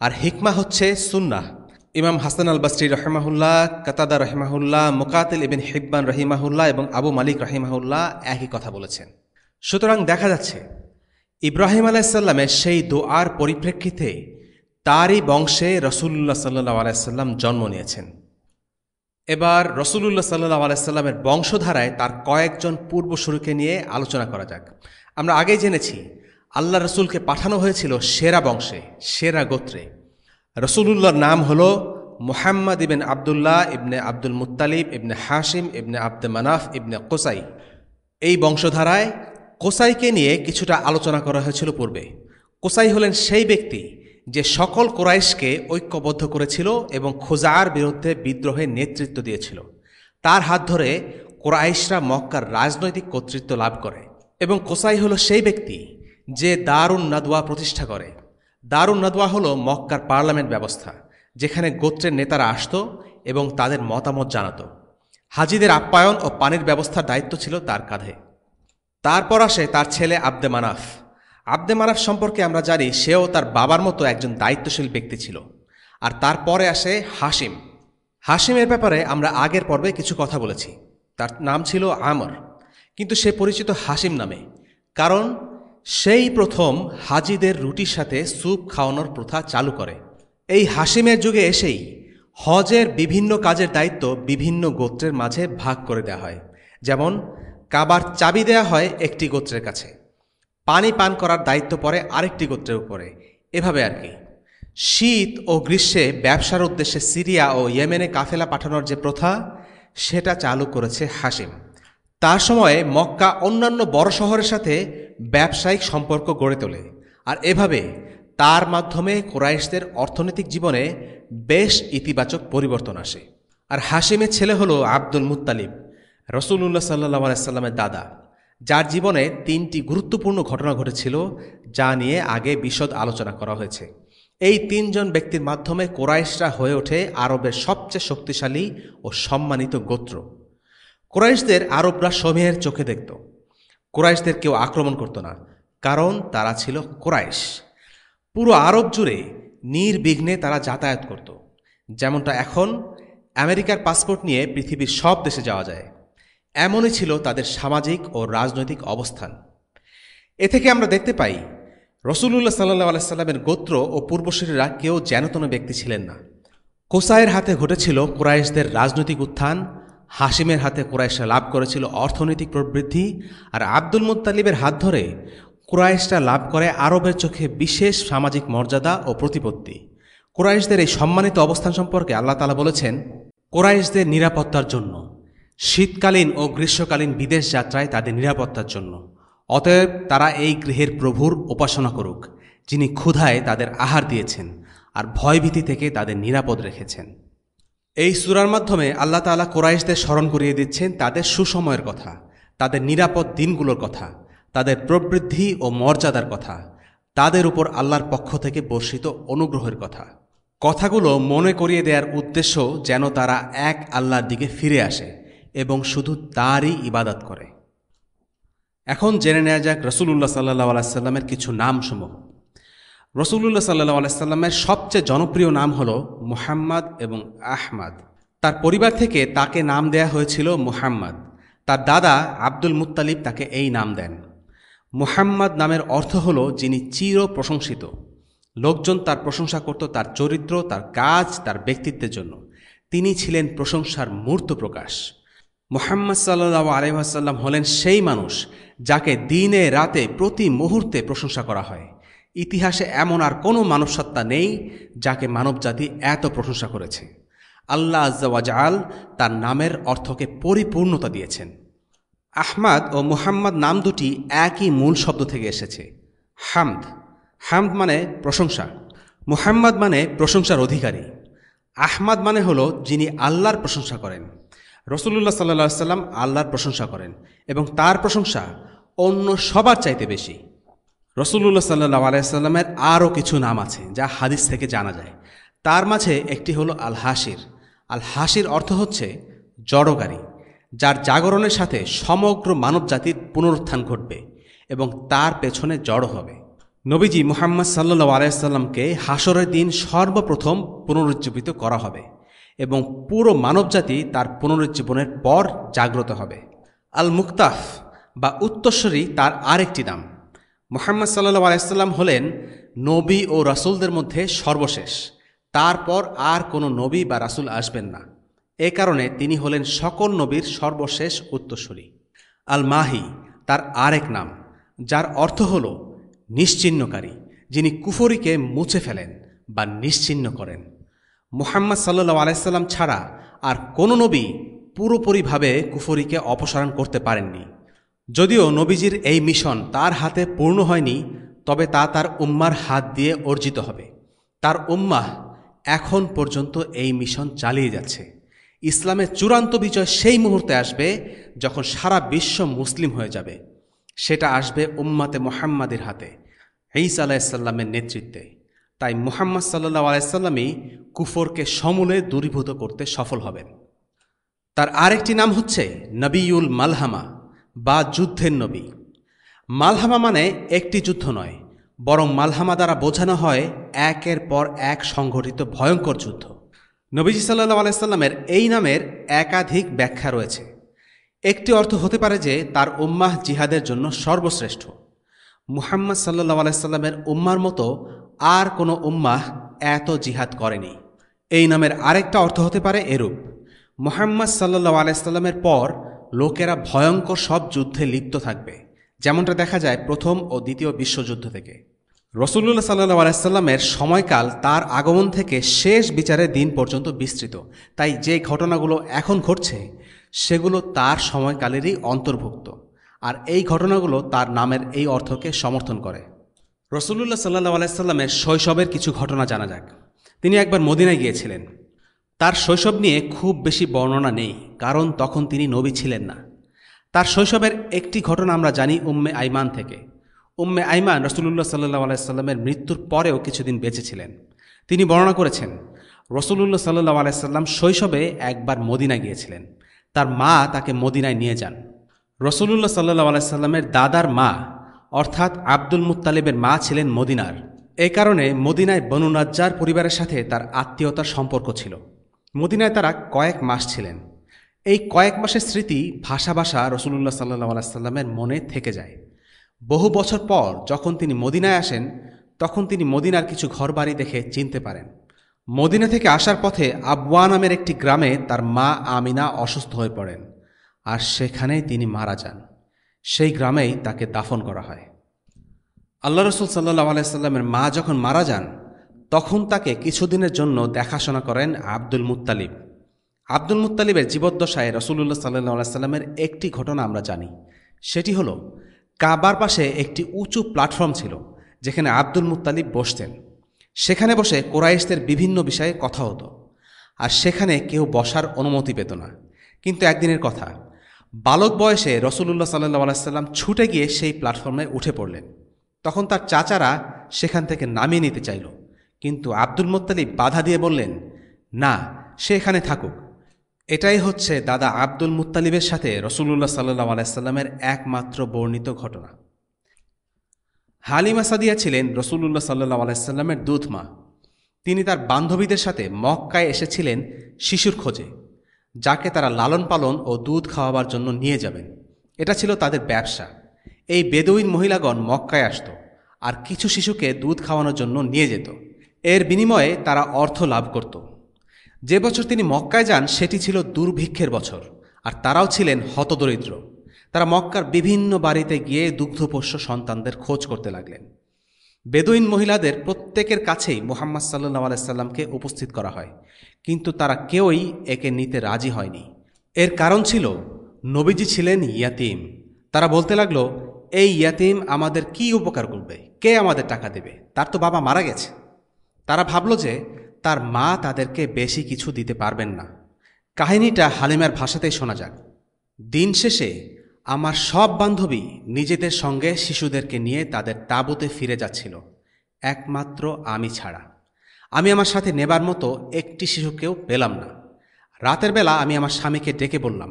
আর হিকমা হচ্ছে সুন্নাহ। ইমাম হাসান আল বসরি রহিমাহুল্লাহ, কাতাদা রহিমাহুল্লাহ, মুকাতিল ইবন হিব্বান রহিমাহুল্লাহ এবং আবু মালিক রহিমাহুল্লাহ একই কথা বলেছেন। সুতরাং দেখা যাচ্ছে ইব্রাহিম আলাইহিসসালামের সেই দোয়ার পরিপ্রেক্ষিতে তারই বংশে রসুলুল্লাহ সাল্লাল্লাহু আলাইহি সাল্লাম জন্ম নিয়েছেন। এবার রসুলুল্লাহ সাল্লাল্লাহু আলাইহি সাল্লামের বংশধারায় তার কয়েকজন পূর্বসূরীকে নিয়ে আলোচনা করা যাক। আমরা আগেই জেনেছি আল্লাহ রসুলকে পাঠানো হয়েছিল সেরা বংশে, সেরা গোত্রে। রসুলুল্লাহর নাম হল মুহাম্মদ ইবনে আবদুল্লাহ ইবনে আব্দুল মুত্তালিব ইবনে হাশিম ইবনে আব্দে মানাফ ইবনে কোসাই। এই বংশধারায় কোসাইকে নিয়ে কিছুটা আলোচনা করা হয়েছিল পূর্বে। কোসাই হলেন সেই ব্যক্তি যে সকল কুরাইশকে ঐক্যবদ্ধ করেছিল এবং খুজার বিরুদ্ধে বিদ্রোহের নেতৃত্ব দিয়েছিল। তার হাত ধরে কুরাইশরা মক্কার রাজনৈতিক কর্তৃত্ব লাভ করে। এবং কোসাই হল সেই ব্যক্তি যে দারুন নাদওয়া প্রতিষ্ঠা করে। দারুন নাদওয়া হল মক্কার পার্লামেন্ট ব্যবস্থা, যেখানে গোত্রের নেতারা আসত এবং তাদের মতামত জানাত। হাজিদের আপ্যায়ন ও পানির ব্যবস্থার দায়িত্ব ছিল তার কাঁধে। তারপর আসে তার ছেলে আব্দে মানাফ। আব্দে মানাফ সম্পর্কে আমরা জানি সেও তার বাবার মতো একজন দায়িত্বশীল ব্যক্তি ছিল। আর তারপরে আসে হাশিম। হাশিমের ব্যাপারে আমরা আগের পর্বে কিছু কথা বলেছি। তার নাম ছিল আমর, কিন্তু সে পরিচিত হাশিম নামে, কারণ সেই প্রথম হাজিদের রুটির সাথে স্যুপ খাওয়ানোর প্রথা চালু করে। এই হাশিমের যুগে এসেই হজের বিভিন্ন কাজের দায়িত্ব বিভিন্ন গোত্রের মাঝে ভাগ করে দেওয়া হয়। যেমন কাবার চাবি দেয়া হয় একটি গোত্রের কাছে, পানি পান করার দায়িত্ব পড়ে আরেকটি গোত্রের উপরে, এভাবে আর কি। শীত ও গ্রীষ্মে ব্যবসার উদ্দেশ্যে সিরিয়া ও ইয়েমেনে কাফেলা পাঠানোর যে প্রথা, সেটা চালু করেছে হাশিম। তার সময়ে মক্কা অন্যান্য বড় শহরের সাথে ব্যবসায়িক সম্পর্ক গড়ে তোলে, আর এভাবে তার মাধ্যমে কুরাইশদের অর্থনৈতিক জীবনে বেশ ইতিবাচক পরিবর্তন আসে। আর হাশিমের ছেলে হলো আব্দুল মুত্তালিব, রসুলুল্লাহ সাল্লাল্লাহু আলাইহি সাল্লামের দাদা, যার জীবনে 3টি গুরুত্বপূর্ণ ঘটনা ঘটেছিল, যা নিয়ে আগে বিশদ আলোচনা করা হয়েছে। এই 3 জন ব্যক্তির মাধ্যমে কুরাইশরা হয়ে ওঠে আরবের সবচেয়ে শক্তিশালী ও সম্মানিত গোত্র। কুরাইশদের আরবরা সমীহের চোখে দেখত। কুরাইশদের কেউ আক্রমণ করত না, কারণ তারা ছিল কুরাইশ। পুরো আরব জুড়ে নির্বিঘ্নে তারা যাতায়াত করত, যেমনটা এখন আমেরিকার পাসপোর্ট নিয়ে পৃথিবীর সব দেশে যাওয়া যায়। এমনই ছিল তাদের সামাজিক ও রাজনৈতিক অবস্থান। এ থেকে আমরা দেখতে পাই রসুলুল্লাহ সাল্লাল্লাহু আলাইহি সাল্লামের গোত্র ও পূর্বসূরীরা কেউ যেনতেন ব্যক্তি ছিলেন না। কোসাইয়ের হাতে ঘটেছিল কুরাইশদের রাজনৈতিক উত্থান, হাশিমের হাতে কুরাইশরা লাভ করেছিল অর্থনৈতিক প্রবৃদ্ধি, আর আব্দুল মুত্তালিবের হাত ধরে কুরাইশরা লাভ করে আরবের চোখে বিশেষ সামাজিক মর্যাদা ও প্রতিপত্তি। কুরাইশদের এই সম্মানিত অবস্থান সম্পর্কে আল্লাহ তাআলা বলেছেন, কুরাইশদের নিরাপত্তার জন্য, শীতকালীন ও গ্রীষ্মকালীন বিদেশ যাত্রায় তাদের নিরাপত্তার জন্য। অতএব তারা এই গৃহের প্রভুর উপাসনা করুক, যিনি ক্ষুধায় তাদের আহার দিয়েছেন আর ভয়ভীতি থেকে তাদের নিরাপদ রেখেছেন। এই সূরার মাধ্যমে আল্লাহ তাআলা কুরাইশদের স্মরণ করিয়ে দিচ্ছেন তাদের সুসময়ের কথা, তাদের নিরাপদ দিনগুলোর কথা, তাদের প্রবৃদ্ধি ও মর্যাদার কথা, তাদের উপর আল্লাহর পক্ষ থেকে বর্ষিত অনুগ্রহের কথা। কথাগুলো মনে করিয়ে দেওয়ার উদ্দেশ্য যেন তারা এক আল্লাহর দিকে ফিরে আসে এবং শুধু তারই ইবাদত করে। এখন জেনে নেওয়া যাক রাসূলুল্লাহ সাল্লাল্লাহু আলাইহি সাল্লামের কিছু নামসমূহ। রাসূলুল্লাহ সাল্লাল্লাহু আলাইহি সাল্লামের সবচেয়ে জনপ্রিয় নাম হল মুহাম্মদ এবং আহমদ। তার পরিবার থেকে তাকে নাম দেয়া হয়েছিল মুহাম্মদ। তার দাদা আব্দুল মুত্তালিব তাকে এই নাম দেন। মুহাম্মদ নামের অর্থ হল যিনি চির প্রশংসিত। লোকজন তার প্রশংসা করত তার চরিত্র, তার কাজ, তার ব্যক্তিত্বের জন্য। তিনি ছিলেন প্রশংসার মূর্ত প্রকাশ। মুহাম্মদ সাল্লাল্লাহু আলাইহি ওয়াসাল্লাম হলেন সেই মানুষ যাকে দিনে রাতে প্রতি মুহূর্তে প্রশংসা করা হয়। ইতিহাসে এমন আর কোনো মানবসত্তা নেই যাকে মানবজাতি এত প্রশংসা করেছে। আল্লাহ আজ্জা ওয়া জাল তার নামের অর্থকে পরিপূর্ণতা দিয়েছেন। আহমদ ও মুহাম্মদ নাম দুটি একই মূল শব্দ থেকে এসেছে, হামদ। হামদ মানে প্রশংসা, মুহাম্মদ মানে প্রশংসার অধিকারী, আহমদ মানে হলো যিনি আল্লাহর প্রশংসা করেন। রাসূলুল্লাহ সাল্লাল্লাহু আলাইহি ওয়াসাল্লাম আল্লাহর প্রশংসা করেন এবং তার প্রশংসা অন্য সবার চাইতে বেশি। রাসূলুল্লাহ সাল্লাল্লাহু আলাইহি ওয়াসাল্লামের আরও কিছু নাম আছে যা হাদিস থেকে জানা যায়। তার মাঝে একটি হলো আল হাসির। আল হাসির অর্থ হচ্ছে জড়গারী, যার জাগরণের সাথে সমগ্র মানবজাতির পুনরুত্থান ঘটবে এবং তার পেছনে জড়ো হবে। নবীজি মুহাম্মদ সাল্লাল্লাহু আলাইহি ওয়াসাল্লামকে হাসরের দিন সর্বপ্রথম পুনরুজ্জীবিত করা হবে এবং পুরো মানবজাতি তার পুনরুজ্জীবনের পর জাগ্রত হবে। আল মুক্তাফ বা উত্তরস্বরী তার আরেকটি নাম। মুহাম্মদ সাল্লাল্লাহু আলাইহি ওয়াসাল্লাম হলেন নবী ও রাসূলদের মধ্যে সর্বশেষ। তারপর আর কোনো নবী বা রাসূল আসবেন না। এ কারণে তিনি হলেন সকল নবীর সর্বশেষ উত্তরসূরি। আল মাহি তার আরেক নাম, যার অর্থ হল নিশ্চিহ্নকারী, যিনি কুফরিকে মুছে ফেলেন বা নিশ্চিহ্ন করেন। মুহাম্মদ সাল্লাল্লাহু আলাইহি ওয়াসাল্লাম ছাড়া আর কোনো নবী পুরোপুরিভাবে কুফরিকে অপসারণ করতে পারেননি। যদিও নবীজির এই মিশন তার হাতে পূর্ণ হয়নি, তবে তা তার উম্মার হাত দিয়ে অর্জিত হবে। তার উম্মাহ এখন পর্যন্ত এই মিশন চালিয়ে যাচ্ছে। ইসলামের চূড়ান্ত বিজয় সেই মুহূর্তে আসবে যখন সারা বিশ্ব মুসলিম হয়ে যাবে। সেটা আসবে উম্মাতে মুহাম্মাদের হাতে, ঈসা আলাইহিস সালামের নেতৃত্বে। তাই মুহাম্মদ সাল্লাল্লাহু আলাইহি ওয়াসাল্লামই কুফরকে সমূলে দূরীভূত করতে সফল হবেন। তার আরেকটি নাম হচ্ছে নবিউল মালহামা বা যুদ্ধের নবী। মালহামা মানে একটি যুদ্ধ নয়, বরং মালহামা দ্বারা বোঝানো হয় একের পর এক সংঘটিত ভয়ঙ্কর যুদ্ধ। নবীজি সাল্লাল্লাহু আলাইহি ওয়াসাল্লামের এই নামের একাধিক ব্যাখ্যা রয়েছে। একটি অর্থ হতে পারে যে তার উম্মাহ জিহাদের জন্য সর্বশ্রেষ্ঠ। মুহাম্মদ সাল্লাল্লাহু আলাইহি ওয়াসাল্লামের উম্মার মতো আর কোনো উম্মাহ এত জিহাদ করেনি। এই নামের আরেকটা অর্থ হতে পারে এরূপ: মুহাম্মদ সাল্লাল্লাহু আলাইহি ওয়াসাল্লামের পর লোকেরা ভয়ঙ্কর সব যুদ্ধে লিপ্ত থাকবে, যেমনটা দেখা যায় প্রথম ও দ্বিতীয় বিশ্বযুদ্ধ থেকে। রাসূলুল্লাহ সাল্লাল্লাহু আলাইহি ওয়াসাল্লামের সময়কাল তার আগমন থেকে শেষ বিচারের দিন পর্যন্ত বিস্তৃত। তাই যে ঘটনাগুলো এখন ঘটছে সেগুলো তার সময়কালেরই অন্তর্ভুক্ত, আর এই ঘটনাগুলো তার নামের এই অর্থকে সমর্থন করে। রাসূলুল্লাহ সাল্লাল্লাহু আলাইহি ওয়াসাল্লামের শৈশবের কিছু ঘটনা জানা যাক। তিনি একবার মদিনায় গিয়েছিলেন। তার শৈশব নিয়ে খুব বেশি বর্ণনা নেই, কারণ তখন তিনি নবী ছিলেন না। তার শৈশবের একটি ঘটনা আমরা জানি উম্মে আইমান থেকে। উম্মে আইমান রাসূলুল্লাহ সাল্লাল্লাহু আলাইহি ওয়াসাল্লামের মৃত্যুর পরেও কিছুদিন বেঁচে ছিলেন। তিনি বর্ণনা করেছেন, রাসূলুল্লাহ সাল্লাল্লাহু আলাইহি ওয়াসাল্লাম শৈশবে একবার মদিনায় গিয়েছিলেন। তার মা তাকে মদিনায় নিয়ে যান। রাসূলুল্লাহ সাল্লাল্লাহু আলাইহি ওয়াসাল্লামের দাদার মা অর্থাৎ আব্দুল মুত্তালিবের মা ছিলেন মদিনার। এই কারণে মদিনায় বনু নাজ্জার পরিবারের সাথে তার আত্মীয়তার সম্পর্ক ছিল। মদিনায় তারা কয়েক মাস ছিলেন। এই কয়েক মাসের স্মৃতি ভাষা ভাষা রাসূলুল্লাহ সাল্লাল্লাহু আলাইহি ওয়াসাল্লামের মনে থেকে যায়। বহু বছর পর যখন তিনি মদিনায় আসেন, তখন তিনি মদিনার কিছু ঘরবাড়ি দেখে চিনতে পারেন। মদিনা থেকে আসার পথে আবওয়া নামের একটি গ্রামে তার মা আমিনা অসুস্থ হয়ে পড়েন, আর সেখানেই তিনি মারা যান। সেই গ্রামেই তাকে দাফন করা হয়। আল্লাহ রাসূল সাল্লাল্লাহু আলাইহি ওয়াসাল্লামের মা যখন মারা যান, তখন তাকে কিছুদিনের জন্য দেখাশোনা করেন আব্দুল মুত্তালিব। আব্দুল মুত্তালিবের জীবদ্দশায় রাসূলুল্লাহ সাল্লাল্লাহু আলাইহি ওয়াসাল্লামের একটি ঘটনা আমরা জানি। সেটি হলো, কাবার পাশে একটি উঁচু প্ল্যাটফর্ম ছিল যেখানে আব্দুল মুত্তালিব বসতেন। সেখানে বসে কুরাইশদের বিভিন্ন বিষয়ে কথা হতো, আর সেখানে কেউ বসার অনুমতি পেত না। কিন্তু একদিনের কথা, বালক বয়সে রাসূলুল্লাহ সাল্লাল্লাহু আলাইহি ওয়াসাল্লাম ছুটে গিয়ে সেই প্ল্যাটফর্মে উঠে পড়লেন। তখন তার চাচারা সেখান থেকে নামিয়ে নিতে চাইল, কিন্তু আব্দুল মুত্তালিব বাধা দিয়ে বললেন, না, সে এখানে থাকুক। এটাই হচ্ছে দাদা আব্দুল মুত্তালিবের সাথে রাসূলুল্লাহ সাল্লাল্লাহু আলাইহি সাল্লামের একমাত্র বর্ণিত ঘটনা। হালিমা সাদিয়া ছিলেন রাসূলুল্লাহ সাল্লাল্লাহু আলাইহি সাল্লামের দুধ মা। তিনি তার বান্ধবীদের সাথে মক্কায় এসেছিলেন শিশুর খোঁজে, যাকে তারা লালন পালন ও দুধ খাওয়াবার জন্য নিয়ে যাবেন। এটা ছিল তাদের ব্যবসা। এই বেদুইন মহিলাগণ মক্কায় আসত আর কিছু শিশুকে দুধ খাওয়ানোর জন্য নিয়ে যেত। এর বিনিময়ে তারা অর্থ লাভ করত। যে বছর তিনি মক্কায় যান সেটি ছিল দুর্ভিক্ষের বছর, আর তারাও ছিলেন হতদরিদ্র। তারা মক্কার বিভিন্ন বাড়িতে গিয়ে দুগ্ধপোষ্য সন্তানদের খোঁজ করতে লাগলেন। বেদুইন মহিলাদের প্রত্যেকের কাছেই মুহাম্মদ সাল্লাল্লাহু আলাইহি সাল্লামকে উপস্থিত করা হয়, কিন্তু তারা কেউই একে নিতে রাজি হয়নি। এর কারণ ছিল নবীজি ছিলেন ইয়াতিম। তারা বলতে লাগলো, এই ইয়াতিম আমাদের কি উপকার করবে? কে আমাদের টাকা দেবে? তার তো বাবা মারা গেছে। তারা ভাবল যে তার মা তাদেরকে বেশি কিছু দিতে পারবেন না। কাহিনীটা হালিমার ভাষাতেই শোনা যাক। দিন শেষে আমার সব বান্ধবী নিজেদের সঙ্গে শিশুদেরকে নিয়ে তাদের তাঁবুতে ফিরে যাচ্ছিল, একমাত্র আমি ছাড়া। আমি আমার সাথে নেবার মতো একটি শিশুকেও পেলাম না। রাতের বেলা আমি আমার স্বামীকে ডেকে বললাম,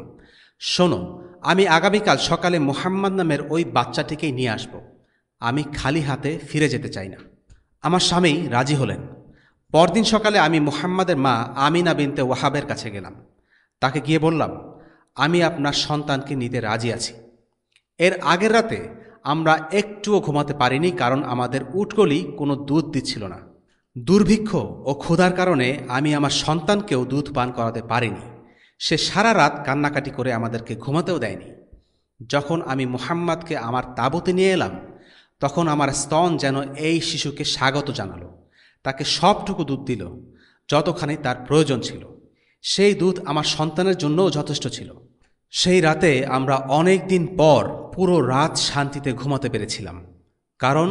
শোনো, আমি আগামীকাল সকালে মুহাম্মদ নামের ওই বাচ্চাটিকেই নিয়ে আসব। আমি খালি হাতে ফিরে যেতে চাই না। আমার স্বামী রাজি হলেন। পরদিন সকালে আমি মুহাম্মাদের মা আমিনা বিনতে ওয়াহাবের কাছে গেলাম। তাকে গিয়ে বললাম, আমি আপনার সন্তানকে নিতে রাজি আছি। এর আগের রাতে আমরা একটুও ঘুমাতে পারিনি, কারণ আমাদের উটকলি কোনো দুধ দিচ্ছিল না। দুর্ভিক্ষ ও ক্ষুধার কারণে আমি আমার সন্তানকেও দুধ পান করাতে পারিনি। সে সারা রাত কান্নাকাটি করে আমাদেরকে ঘুমাতেও দেয়নি। যখন আমি মুহাম্মাদকে আমার তাঁবুতে নিয়ে এলাম, তখন আমার স্তন যেন এই শিশুকে স্বাগত জানালো, তাকে সবটুকু দুধ দিল যতখানি তার প্রয়োজন ছিল। সেই দুধ আমার সন্তানের জন্যও যথেষ্ট ছিল। সেই রাতে আমরা অনেক দিন পর পুরো রাত শান্তিতে ঘুমাতে পেরেছিলাম, কারণ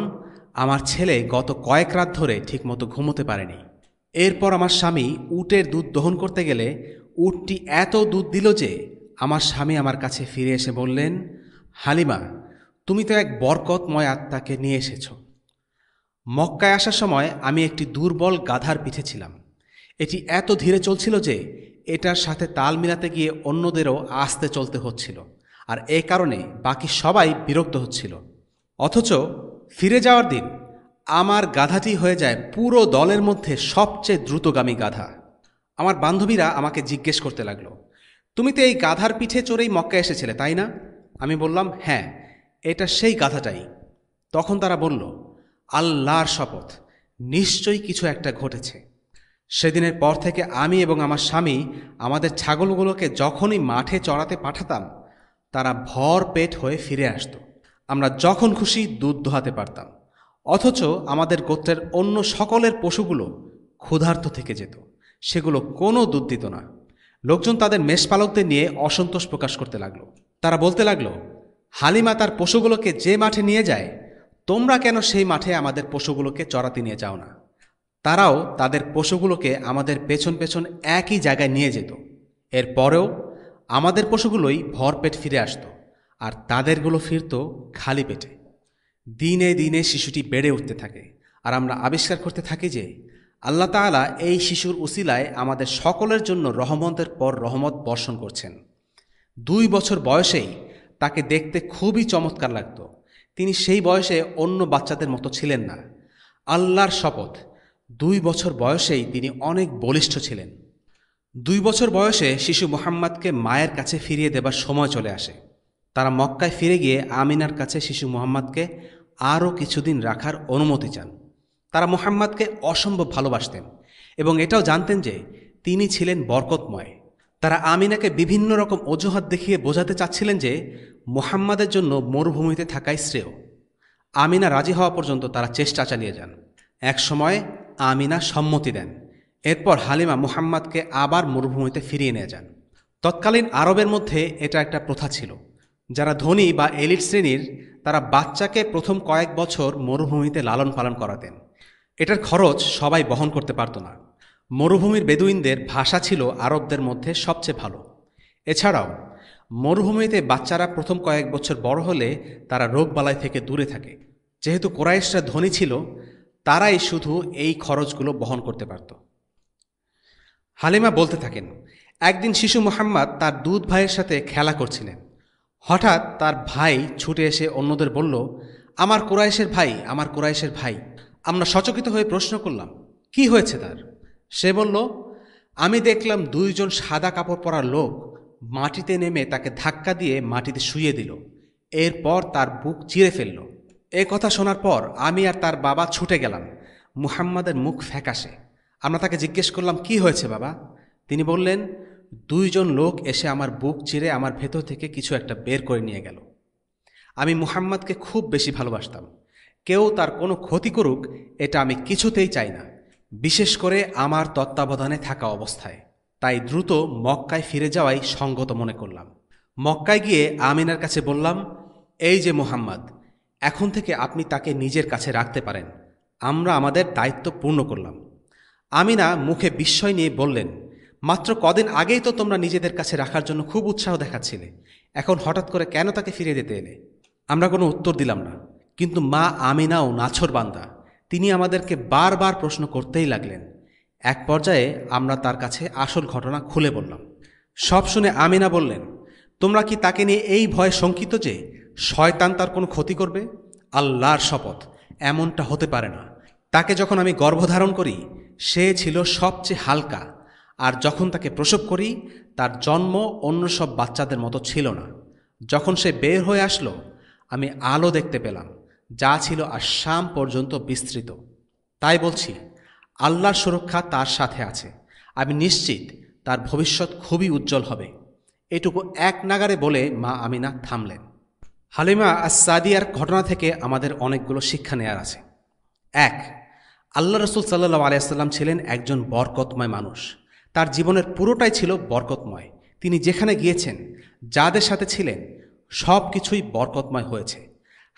আমার ছেলে গত কয়েক রাত ধরে ঠিকমতো ঘুমোতে পারেনি। এরপর আমার স্বামী উটের দুধ দহন করতে গেলে উটটি এত দুধ দিল যে আমার স্বামী আমার কাছে ফিরে এসে বললেন, হালিমা, তুমি তো এক বরকতময় আত্মাকে নিয়ে এসেছ। মক্কায় আসার সময় আমি একটি দুর্বল গাধার পিঠে ছিলাম। এটি এত ধীরে চলছিল যে এটার সাথে তাল মিলাতে গিয়ে অন্যদেরও আস্তে চলতে হচ্ছিল, আর এই কারণে বাকি সবাই বিরক্ত হচ্ছিল। অথচ ফিরে যাওয়ার দিন আমার গাধাটি হয়ে যায় পুরো দলের মধ্যে সবচেয়ে দ্রুতগামী গাধা। আমার বান্ধবীরা আমাকে জিজ্ঞেস করতে লাগলো, তুমি তো এই গাধার পিঠে চড়েই মক্কা এসেছিলে, তাই না? আমি বললাম, হ্যাঁ, এটা সেই গাধাটাই। তখন তারা বলল, আল্লাহর শপথ, নিশ্চয়ই কিছু একটা ঘটেছে। সেদিনের পর থেকে আমি এবং আমার স্বামী আমাদের ছাগলগুলোকে যখনই মাঠে চড়াতে পাঠাতাম, তারা ভর পেট হয়ে ফিরে আসত। আমরা যখন খুশি দুধ দোহাতে পারতাম, অথচ আমাদের গোত্রের অন্য সকলের পশুগুলো ক্ষুধার্ত থেকে যেত। সেগুলো কোনো দুধ দিত না। লোকজন তাদের মেষপালকদের নিয়ে অসন্তোষ প্রকাশ করতে লাগলো। তারা বলতে লাগলো, হালিমা তার পশুগুলোকে যে মাঠে নিয়ে যায়, তোমরা কেন সেই মাঠে আমাদের পশুগুলোকে চড়াতে নিয়ে যাও না? তারাও তাদের পশুগুলোকে আমাদের পেছন পেছন একই জায়গায় নিয়ে যেত। এরপরেও আমাদের পশুগুলোই ভরপেট ফিরে আসত, আর তাদেরগুলো ফিরত খালি পেটে। দিনে দিনে শিশুটি বেড়ে উঠতে থাকে, আর আমরা আবিষ্কার করতে থাকি যে আল্লাহ তাআলা এই শিশুর উসিলায় আমাদের সকলের জন্য রহমতের পর রহমত বর্ষণ করছেন। 2 বছর বয়সেই তাকে দেখতে খুবই চমৎকার লাগত। তিনি সেই বয়সে অন্য বাচ্চাদের মতো ছিলেন না। আল্লাহর শপথ, 2 বছর বয়সেই তিনি অনেক বলিষ্ঠ ছিলেন। 2 বছর বয়সে শিশু মুহাম্মদকে মায়ের কাছে ফিরিয়ে দেবার সময় চলে আসে। তারা মক্কায় ফিরে গিয়ে আমিনার কাছে শিশু মুহাম্মদকে আরও কিছুদিন রাখার অনুমতি চান। তারা মুহাম্মদকে অসম্ভব ভালোবাসতেন এবং এটাও জানতেন যে তিনি ছিলেন বরকতময়। তারা আমিনাকে বিভিন্ন রকম অজুহাত দেখিয়ে বোঝাতে চাচ্ছিলেন যে মুহাম্মদের জন্য মরুভূমিতে থাকাই শ্রেয়। আমিনা রাজি হওয়া পর্যন্ত তারা চেষ্টা চালিয়ে যান। এক সময় আমিনা সম্মতি দেন। এরপর হালিমা মুহাম্মদকে আবার মরুভূমিতে ফিরিয়ে নিয়ে যান। তৎকালীন আরবের মধ্যে এটা একটা প্রথা ছিল। যারা ধনী বা এলিট শ্রেণীর, তারা বাচ্চাকে প্রথম কয়েক বছর মরুভূমিতে লালন পালন করাতেন। এটার খরচ সবাই বহন করতে পারত না। মরুভূমির বেদুইনদের ভাষা ছিল আরবদের মধ্যে সবচেয়ে ভালো। এছাড়াও মরুভূমিতে বাচ্চারা প্রথম কয়েক বছর বড় হলে তারা রোগবালাই থেকে দূরে থাকে। যেহেতু কুরাইশরা ধনী ছিল, তারাই শুধু এই খরচগুলো বহন করতে পারত। হালিমা বলতে থাকেন, একদিন শিশু মুহাম্মদ তার দুধ ভাইয়ের সাথে খেলা করছিলেন। হঠাৎ তার ভাই ছুটে এসে অন্যদের বলল, আমার কুরাইশের ভাই, আমার কুরাইশের ভাই। আমরা সচকিত হয়ে প্রশ্ন করলাম, কি হয়েছে তার? সে বলল, আমি দেখলাম দুইজন সাদা কাপড় পরা লোক মাটিতে নেমে তাকে ধাক্কা দিয়ে মাটিতে শুইয়ে দিল, এরপর তার বুক চিরে ফেলল। এ কথা শোনার পর আমি আর তার বাবা ছুটে গেলাম। মুহাম্মাদের মুখ ফ্যাকাশে। আমরা তাকে জিজ্ঞেস করলাম, কি হয়েছে বাবা? তিনি বললেন, দুইজন লোক এসে আমার বুক চিরে আমার ভেতর থেকে কিছু একটা বের করে নিয়ে গেল। আমি মুহাম্মাদকে খুব বেশি ভালোবাসতাম। কেউ তার কোনো ক্ষতি করুক এটা আমি কিছুতেই চাই না, বিশেষ করে আমার তত্ত্বাবধানে থাকা অবস্থায়। তাই দ্রুত মক্কায় ফিরে যাওয়াই সঙ্গত মনে করলাম। মক্কায় গিয়ে আমিনার কাছে বললাম, এই যে মুহাম্মদ, এখন থেকে আপনি তাকে নিজের কাছে রাখতে পারেন। আমরা আমাদের দায়িত্ব পূর্ণ করলাম। আমিনা মুখে বিস্ময় নিয়ে বললেন, মাত্র কদিন আগেই তো তোমরা নিজেদের কাছে রাখার জন্য খুব উৎসাহ দেখাচ্ছিলে, এখন হঠাৎ করে কেন তাকে ফিরে দিতে এলে? আমরা কোনো উত্তর দিলাম না, কিন্তু মা আমিনাও নাছোড় বান্দা। তিনি আমাদেরকে বারবার প্রশ্ন করতেই লাগলেন। এক পর্যায়ে আমরা তার কাছে আসল ঘটনা খুলে বললাম। সব শুনে আমিনা বললেন, তোমরা কি তাকে নিয়ে এই ভয়ে শঙ্কিত যে শয়তান তার কোনো ক্ষতি করবে? আল্লাহর শপথ, এমনটা হতে পারে না। তাকে যখন আমি গর্ভধারণ করি সে ছিল সবচেয়ে হালকা, আর যখন তাকে প্রসব করি তার জন্ম অন্য সব বাচ্চাদের মতো ছিল না। যখন সে বের হয়ে আসলো আমি আলো দেখতে পেলাম, যা ছিল আসাম পর্যন্ত বিস্তৃত। তাই বলছি, আল্লাহর সুরক্ষা তার সাথে আছে। আমি নিশ্চিত তার ভবিষ্যৎ খুবই উজ্জ্বল হবে। এটুকু এক নাগারে বলে মা আমিনা থামলেন। হালিমা আস-সাদিয়ার ঘটনা থেকে আমাদের অনেকগুলো শিক্ষা নেয়ার আছে। 1. আল্লাহ রসুল সাল্লাল্লাহু আলাইহি ওয়াসাল্লাম ছিলেন একজন বরকতময় মানুষ। তার জীবনের পুরোটাই ছিল বরকতময়। তিনি যেখানে গিয়েছেন, যাদের সাথে ছিলেন, সব কিছুই বরকতময় হয়েছে।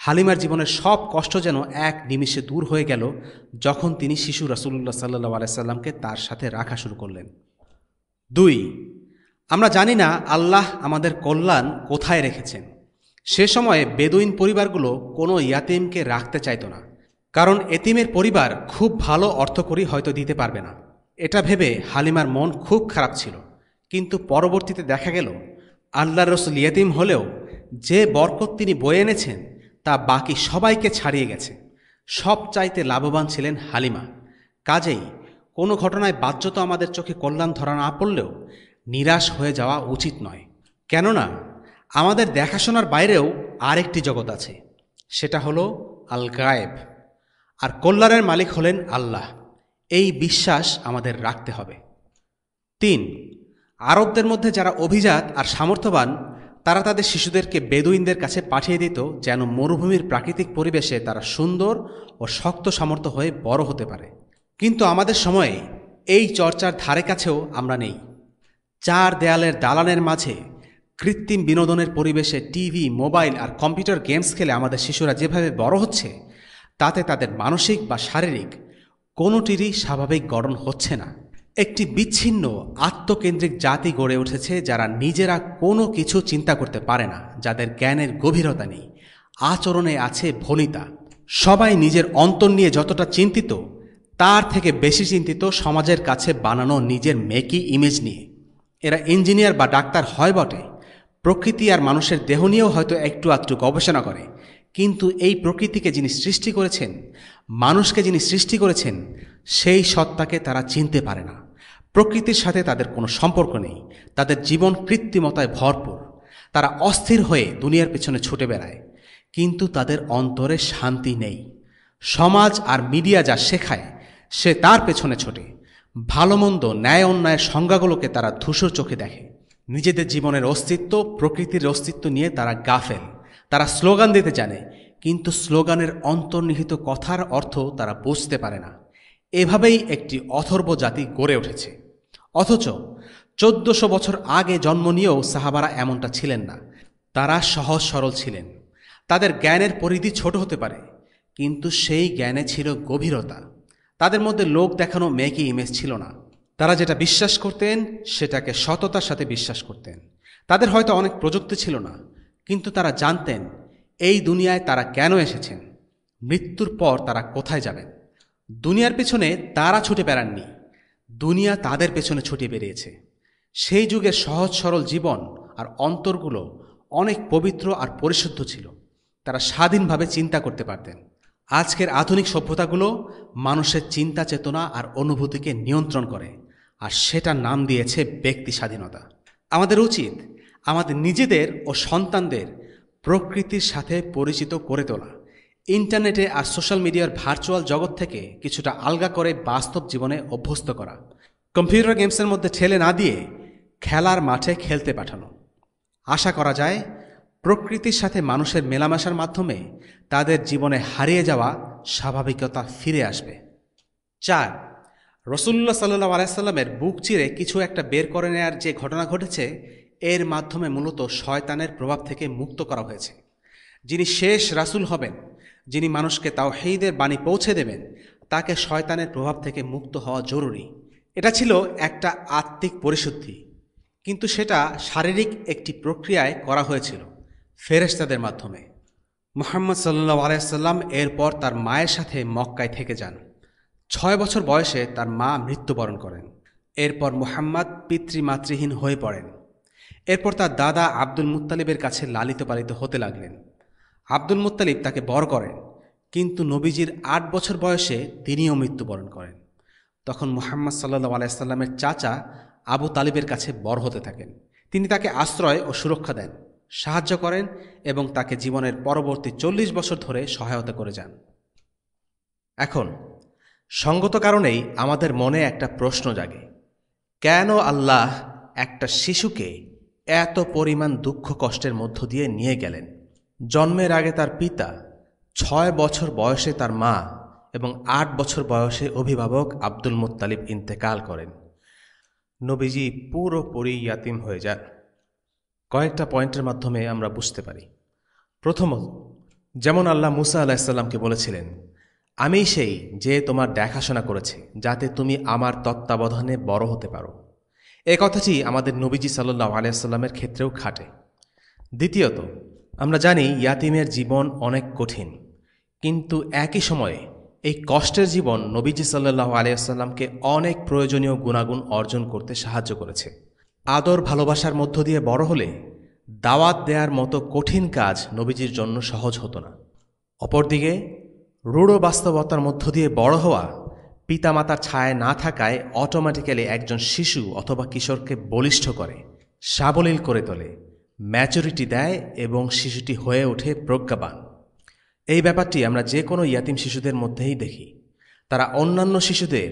হালিমার জীবনের সব কষ্ট যেন এক নিমিষে দূর হয়ে গেল যখন তিনি শিশু রাসূলুল্লাহ সাল্লাল্লাহু আলাইহি সাল্লামকে তার সাথে রাখা শুরু করলেন। 2. আমরা জানি না আল্লাহ আমাদের কল্যাণ কোথায় রেখেছেন। সে সময়ে বেদুইন পরিবারগুলো কোনো ইয়াতিমকে রাখতে চাইত না, কারণ এতিমের পরিবার খুব ভালো অর্থকড়ি হয়তো দিতে পারবে না। এটা ভেবে হালিমার মন খুব খারাপ ছিল। কিন্তু পরবর্তীতে দেখা গেল আল্লাহর রাসূল ইয়াতিম হলেও যে বরকত তিনি বয়ে এনেছেন তা বাকি সবাইকে ছাড়িয়ে গেছে। সবচাইতে লাভবান ছিলেন হালিমা। কাজেই কোনো ঘটনায় বাহ্যত আমাদের চোখে কল্যাণ ধরা না পড়লেও নিরাশ হয়ে যাওয়া উচিত নয়। কেননা আমাদের দেখাশোনার বাইরেও আরেকটি জগৎ আছে, সেটা হলো আল গায়েব, আর কল্যাণের মালিক হলেন আল্লাহ। এই বিশ্বাস আমাদের রাখতে হবে। 3. আরবদের মধ্যে যারা অভিজাত আর সামর্থ্যবান তারা তাদের শিশুদেরকে বেদুইনদের কাছে পাঠিয়ে দিত, যেন মরুভূমির প্রাকৃতিক পরিবেশে তারা সুন্দর ও শক্ত সামর্থ্য হয়ে বড় হতে পারে। কিন্তু আমাদের সময়ে এই চর্চার ধারে কাছেও আমরা নেই। 4 দেয়ালের দালানের মাঝে কৃত্রিম বিনোদনের পরিবেশে টিভি, মোবাইল আর কম্পিউটার গেমস খেলে আমাদের শিশুরা যেভাবে বড় হচ্ছে, তাতে তাদের মানসিক বা শারীরিক কোনোটিরই স্বাভাবিক গঠন হচ্ছে না। একটি বিচ্ছিন্ন আত্মকেন্দ্রিক জাতি গড়ে উঠেছে, যারা নিজেরা কোনো কিছু চিন্তা করতে পারে না, যাদের জ্ঞানের গভীরতা নেই, আচরণে আছে ভনিতা। সবাই নিজের অন্তর নিয়ে যতটা চিন্তিত, তার থেকে বেশি চিন্তিত সমাজের কাছে বানানো নিজের মেকি ইমেজ নিয়ে। এরা ইঞ্জিনিয়ার বা ডাক্তার হয় বটে, প্রকৃতি আর মানুষের দেহ নিয়েও হয়তো একটু আধটু গবেষণা করে, কিন্তু এই প্রকৃতিকে যিনি সৃষ্টি করেছেন, মানুষকে যিনি সৃষ্টি করেছেন, সেই সত্তাকে তারা চিনতে পারে না। প্রকৃতির সাথে তাদের কোনো সম্পর্ক নেই। তাদের জীবন কৃত্রিমতায় ভরপুর। তারা অস্থির হয়ে দুনিয়ার পেছনে ছুটে বেড়ায়, কিন্তু তাদের অন্তরে শান্তি নেই। সমাজ আর মিডিয়া যা শেখায় সে তার পেছনে ছোটে। ভালো মন্দ, ন্যায় অন্যায়ের সংজ্ঞাগুলোকে তারা ধূসর চোখে দেখে। নিজেদের জীবনের অস্তিত্ব, প্রকৃতির অস্তিত্ব নিয়ে তারা গাফেল। তারা স্লোগান দিতে জানে, কিন্তু স্লোগানের অন্তর্নিহিত কথার অর্থ তারা বুঝতে পারে না। এভাবেই একটি অথর্ব জাতি গড়ে উঠেছে। অথচ 1400 বছর আগে জন্ম নিয়েও সাহাবারা এমনটা ছিলেন না। তারা সহজ সরল ছিলেন। তাদের জ্ঞানের পরিধি ছোট হতে পারে, কিন্তু সেই জ্ঞানে ছিল গভীরতা। তাদের মধ্যে লোক দেখানো মেকি ইমেজ ছিল না। তারা যেটা বিশ্বাস করতেন সেটাকে সততার সাথে বিশ্বাস করতেন। তাদের হয়তো অনেক প্রযুক্তি ছিল না, কিন্তু তারা জানতেন এই দুনিয়ায় তারা কেন এসেছেন, মৃত্যুর পর তারা কোথায় যাবেন। দুনিয়ার পেছনে তারা ছুটে বেড়াননি, দুনিয়া তাদের পেছনে ছুটে বেরিয়েছে। সেই যুগের সহজ সরল জীবন আর অন্তরগুলো অনেক পবিত্র আর পরিশুদ্ধ ছিল। তারা স্বাধীনভাবে চিন্তা করতে পারতেন। আজকের আধুনিক সভ্যতাগুলো মানুষের চিন্তা চেতনা আর অনুভূতিকে নিয়ন্ত্রণ করে, আর সেটার নাম দিয়েছে ব্যক্তি স্বাধীনতা। আমাদের উচিত আমাদের নিজেদের ও সন্তানদের প্রকৃতির সাথে পরিচিত করে তোলা, ইন্টারনেটে আর সোশ্যাল মিডিয়ার ভার্চুয়াল জগৎ থেকে কিছুটা আলগা করে বাস্তব জীবনে অভ্যস্ত করা, কম্পিউটার গেমসের মধ্যে ঠেলে না দিয়ে খেলার মাঠে খেলতে পাঠানো। আশা করা যায় প্রকৃতির সাথে মানুষের মেলামেশার মাধ্যমে তাদের জীবনে হারিয়ে যাওয়া স্বাভাবিকতা ফিরে আসবে। 4. রাসূলুল্লাহ সাল্লাল্লাহু আলাইহি সাল্লামের বুক চিরে কিছু একটা বের করে নেয়ার যে ঘটনা ঘটেছে, এর মাধ্যমে মূলত শয়তানের প্রভাব থেকে মুক্ত করা হয়েছে। যিনি শেষ রাসূল হবেন, যিনি মানুষকে তাওহীদের বাণী পৌঁছে দেবেন, তাকে শয়তানের প্রভাব থেকে মুক্ত হওয়া জরুরি। এটা ছিল একটা আত্মিক পরিশুদ্ধি, কিন্তু সেটা শারীরিক একটি প্রক্রিয়ায় করা হয়েছিল ফেরেশতাদের মাধ্যমে। মুহাম্মদ সাল্লাল্লাহু আলাইহি সাল্লাম এরপর তার মায়ের সাথে মক্কায় থেকে যান। 6 বছর বয়সে তার মা মৃত্যুবরণ করেন। এরপর মুহাম্মদ পিতৃমাতৃহীন হয়ে পড়েন। এরপর তার দাদা আব্দুল মুত্তালিবের কাছে লালিত পালিত হতে লাগলেন। আব্দুল মুত্তালিব তাকে বড় করেন, কিন্তু নবীজির 8 বছর বয়সে তিনিও মৃত্যুবরণ করেন। তখন মুহাম্মদ সাল্লাল্লাহু আলাইহি সাল্লামের চাচা আবু তালিবের কাছে বড় হতে থাকেন। তিনি তাকে আশ্রয় ও সুরক্ষা দেন, সাহায্য করেন এবং তাকে জীবনের পরবর্তী 40 বছর ধরে সহায়তা করে যান। এখন সঙ্গত কারণেই আমাদের মনে একটা প্রশ্ন জাগে, কেন আল্লাহ একটা শিশুকে এত পরিমাণ দুঃখ কষ্টের মধ্য দিয়ে নিয়ে গেলেন? জন্মের আগে তার পিতা, 6 বছর বয়সে তার মা এবং 8 বছর বয়সে অভিভাবক আব্দুল মুত্তালিব ইন্তেকাল করেন। নবীজি পুরোপুরি ইয়াতিম হয়ে যান। কয়েকটা পয়েন্টের মাধ্যমে আমরা বুঝতে পারি। প্রথমত, যেমন আল্লাহ মুসা আলাইহিসসালামকে বলেছিলেন, আমি সেই যে তোমার দেখাশোনা করেছে যাতে তুমি আমার তত্ত্বাবধানে বড় হতে পারো। এ কথাটি আমাদের নবীজি সাল্লাল্লাহু আলাইহি ওয়াসাল্লামের ক্ষেত্রেও খাটে। দ্বিতীয়ত, আমরা জানি ইয়াতিমের জীবন অনেক কঠিন, কিন্তু একই সময়ে এই কষ্টের জীবন নবীজি সাল্লাল্লাহু আলাইহি ওয়াসাল্লামকে অনেক প্রয়োজনীয় গুণাগুণ অর্জন করতে সাহায্য করেছে। আদর ভালোবাসার মধ্য দিয়ে বড় হলে দাওয়াত দেওয়ার মতো কঠিন কাজ নবীজির জন্য সহজ হতো না। অপরদিকে রূঢ় বাস্তবতার মধ্য দিয়ে বড় হওয়া, পিতামাতার ছায়ায় না থাকায় অটোমেটিক্যালি একজন শিশু অথবা কিশোরকে বলিষ্ঠ করে, সাবলীল করে তোলে, ম্যাচুরিটি দেয় এবং শিশুটি হয়ে ওঠে প্রজ্ঞাবান। এই ব্যাপারটি আমরা যে কোনো ইয়াতিম শিশুদের মধ্যেই দেখি। তারা অন্যান্য শিশুদের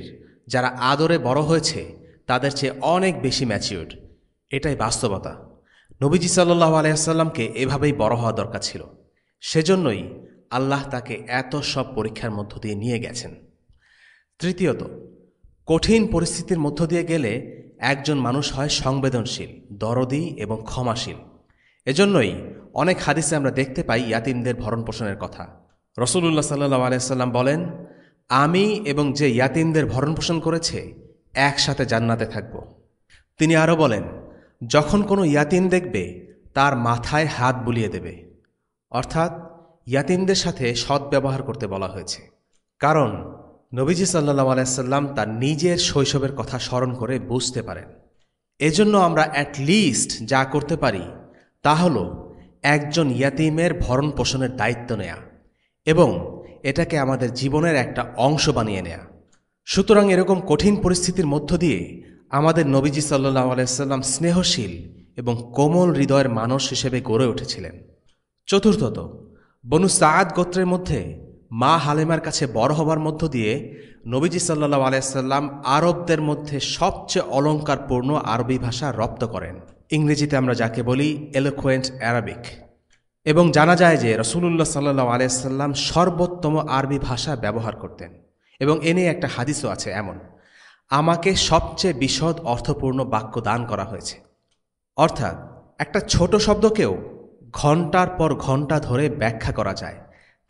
যারা আদরে বড় হয়েছে তাদের চেয়ে অনেক বেশি ম্যাচিউরড। এটাই বাস্তবতা। নবীজি সাল্লাল্লাহু আলাইহি ওয়াসাল্লামকে এভাবেই বড় হওয়া দরকার ছিল। সেজন্যই আল্লাহ তাকে এত সব পরীক্ষার মধ্য দিয়ে নিয়ে গেছেন। তৃতীয়ত, কঠিন পরিস্থিতির মধ্য দিয়ে গেলে একজন মানুষ হয় সংবেদনশীল, দরদি এবং ক্ষমাশীল। এজন্যই অনেক হাদিসে আমরা দেখতে পাই ইয়াতিমদের ভরণপোষণের কথা। রাসূলুল্লাহ সাল্লাল্লাহু আলাইহি ওয়াসাল্লাম বলেন, আমি এবং যে ইয়াতিমদের ভরণপোষণ করেছে একসাথে জান্নাতে থাকব। তিনি আরও বলেন, যখন কোনো ইয়াতিম দেখবে তার মাথায় হাত বুলিয়ে দেবে। অর্থাৎ ইয়াতিমদের সাথে সদ্ব্যবহার করতে বলা হয়েছে। কারণ নবীজি সাল্লাল্লাহু আলাইহি ওয়াসাল্লাম তার নিজের শৈশবের কথা স্মরণ করে বুঝতে পারেন। এজন্য আমরা অ্যাটলিস্ট যা করতে পারি তা হল একজন ইয়াতিমের ভরণ পোষণের দায়িত্ব নেয়া এবং এটাকে আমাদের জীবনের একটা অংশ বানিয়ে নেয়া। সুতরাং এরকম কঠিন পরিস্থিতির মধ্য দিয়ে আমাদের নবীজি সাল্লাল্লাহু আলাইহি ওয়াসাল্লাম স্নেহশীল এবং কোমল হৃদয়ের মানুষ হিসেবে গড়ে উঠেছিলেন। চতুর্থত, বনু সাআদ গোত্রের মধ্যে মা হালেমার কাছে বড় হবার মধ্য দিয়ে নবীজি সাল্লাল্লাহু আলাইহি ওয়াসাল্লাম আরবদের মধ্যে সবচেয়ে অলঙ্কারপূর্ণ আরবি ভাষা রপ্ত করেন। ইংরেজিতে আমরা যাকে বলি এলোকোয়েন্ট অ্যারাবিক। এবং জানা যায় যে রাসূলুল্লাহ সাল্লাল্লাহু আলাইহি ওয়াসাল্লাম সর্বোত্তম আরবি ভাষা ব্যবহার করতেন। এবং এ নিয়ে একটা হাদিসও আছে এমন, আমাকে সবচেয়ে বিশদ অর্থপূর্ণ বাক্য দান করা হয়েছে। অর্থাৎ একটা ছোট শব্দকেও ঘণ্টার পর ঘণ্টা ধরে ব্যাখ্যা করা যায়,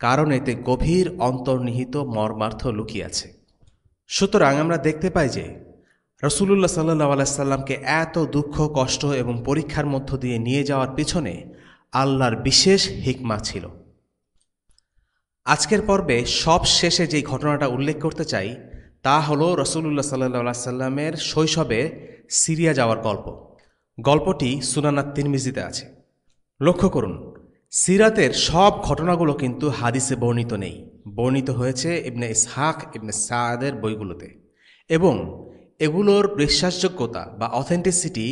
কারণ এতে গভীর অন্তর্নিহিত মর্মার্থ লুকিয়ে আছে। সুতরাং আমরা দেখতে পাই যে রাসূলুল্লাহ সাল্লাল্লাহু আলাইহি ওয়াসাল্লামকে এত দুঃখ কষ্ট এবং পরীক্ষার মধ্য দিয়ে নিয়ে যাওয়ার পিছনে আল্লাহর বিশেষ হিকমা ছিল। আজকের পর্বে সব শেষে যেই ঘটনাটা উল্লেখ করতে চাই তা হলো রাসূলুল্লাহ সাল্লাল্লাহু সাল্লামের শৈশবে সিরিয়া যাওয়ার গল্প। গল্পটি সুনান তিরমিজিতে আছে। লক্ষ্য করুন, সিরাতের সব ঘটনাগুলো কিন্তু হাদিসে বর্ণিত নেই, বর্ণিত হয়েছে ইবনে ইসহাক ইবনে সাদের বইগুলোতে, এবং এগুলোর বিশ্বাসযোগ্যতা বা অথেন্টিসিটি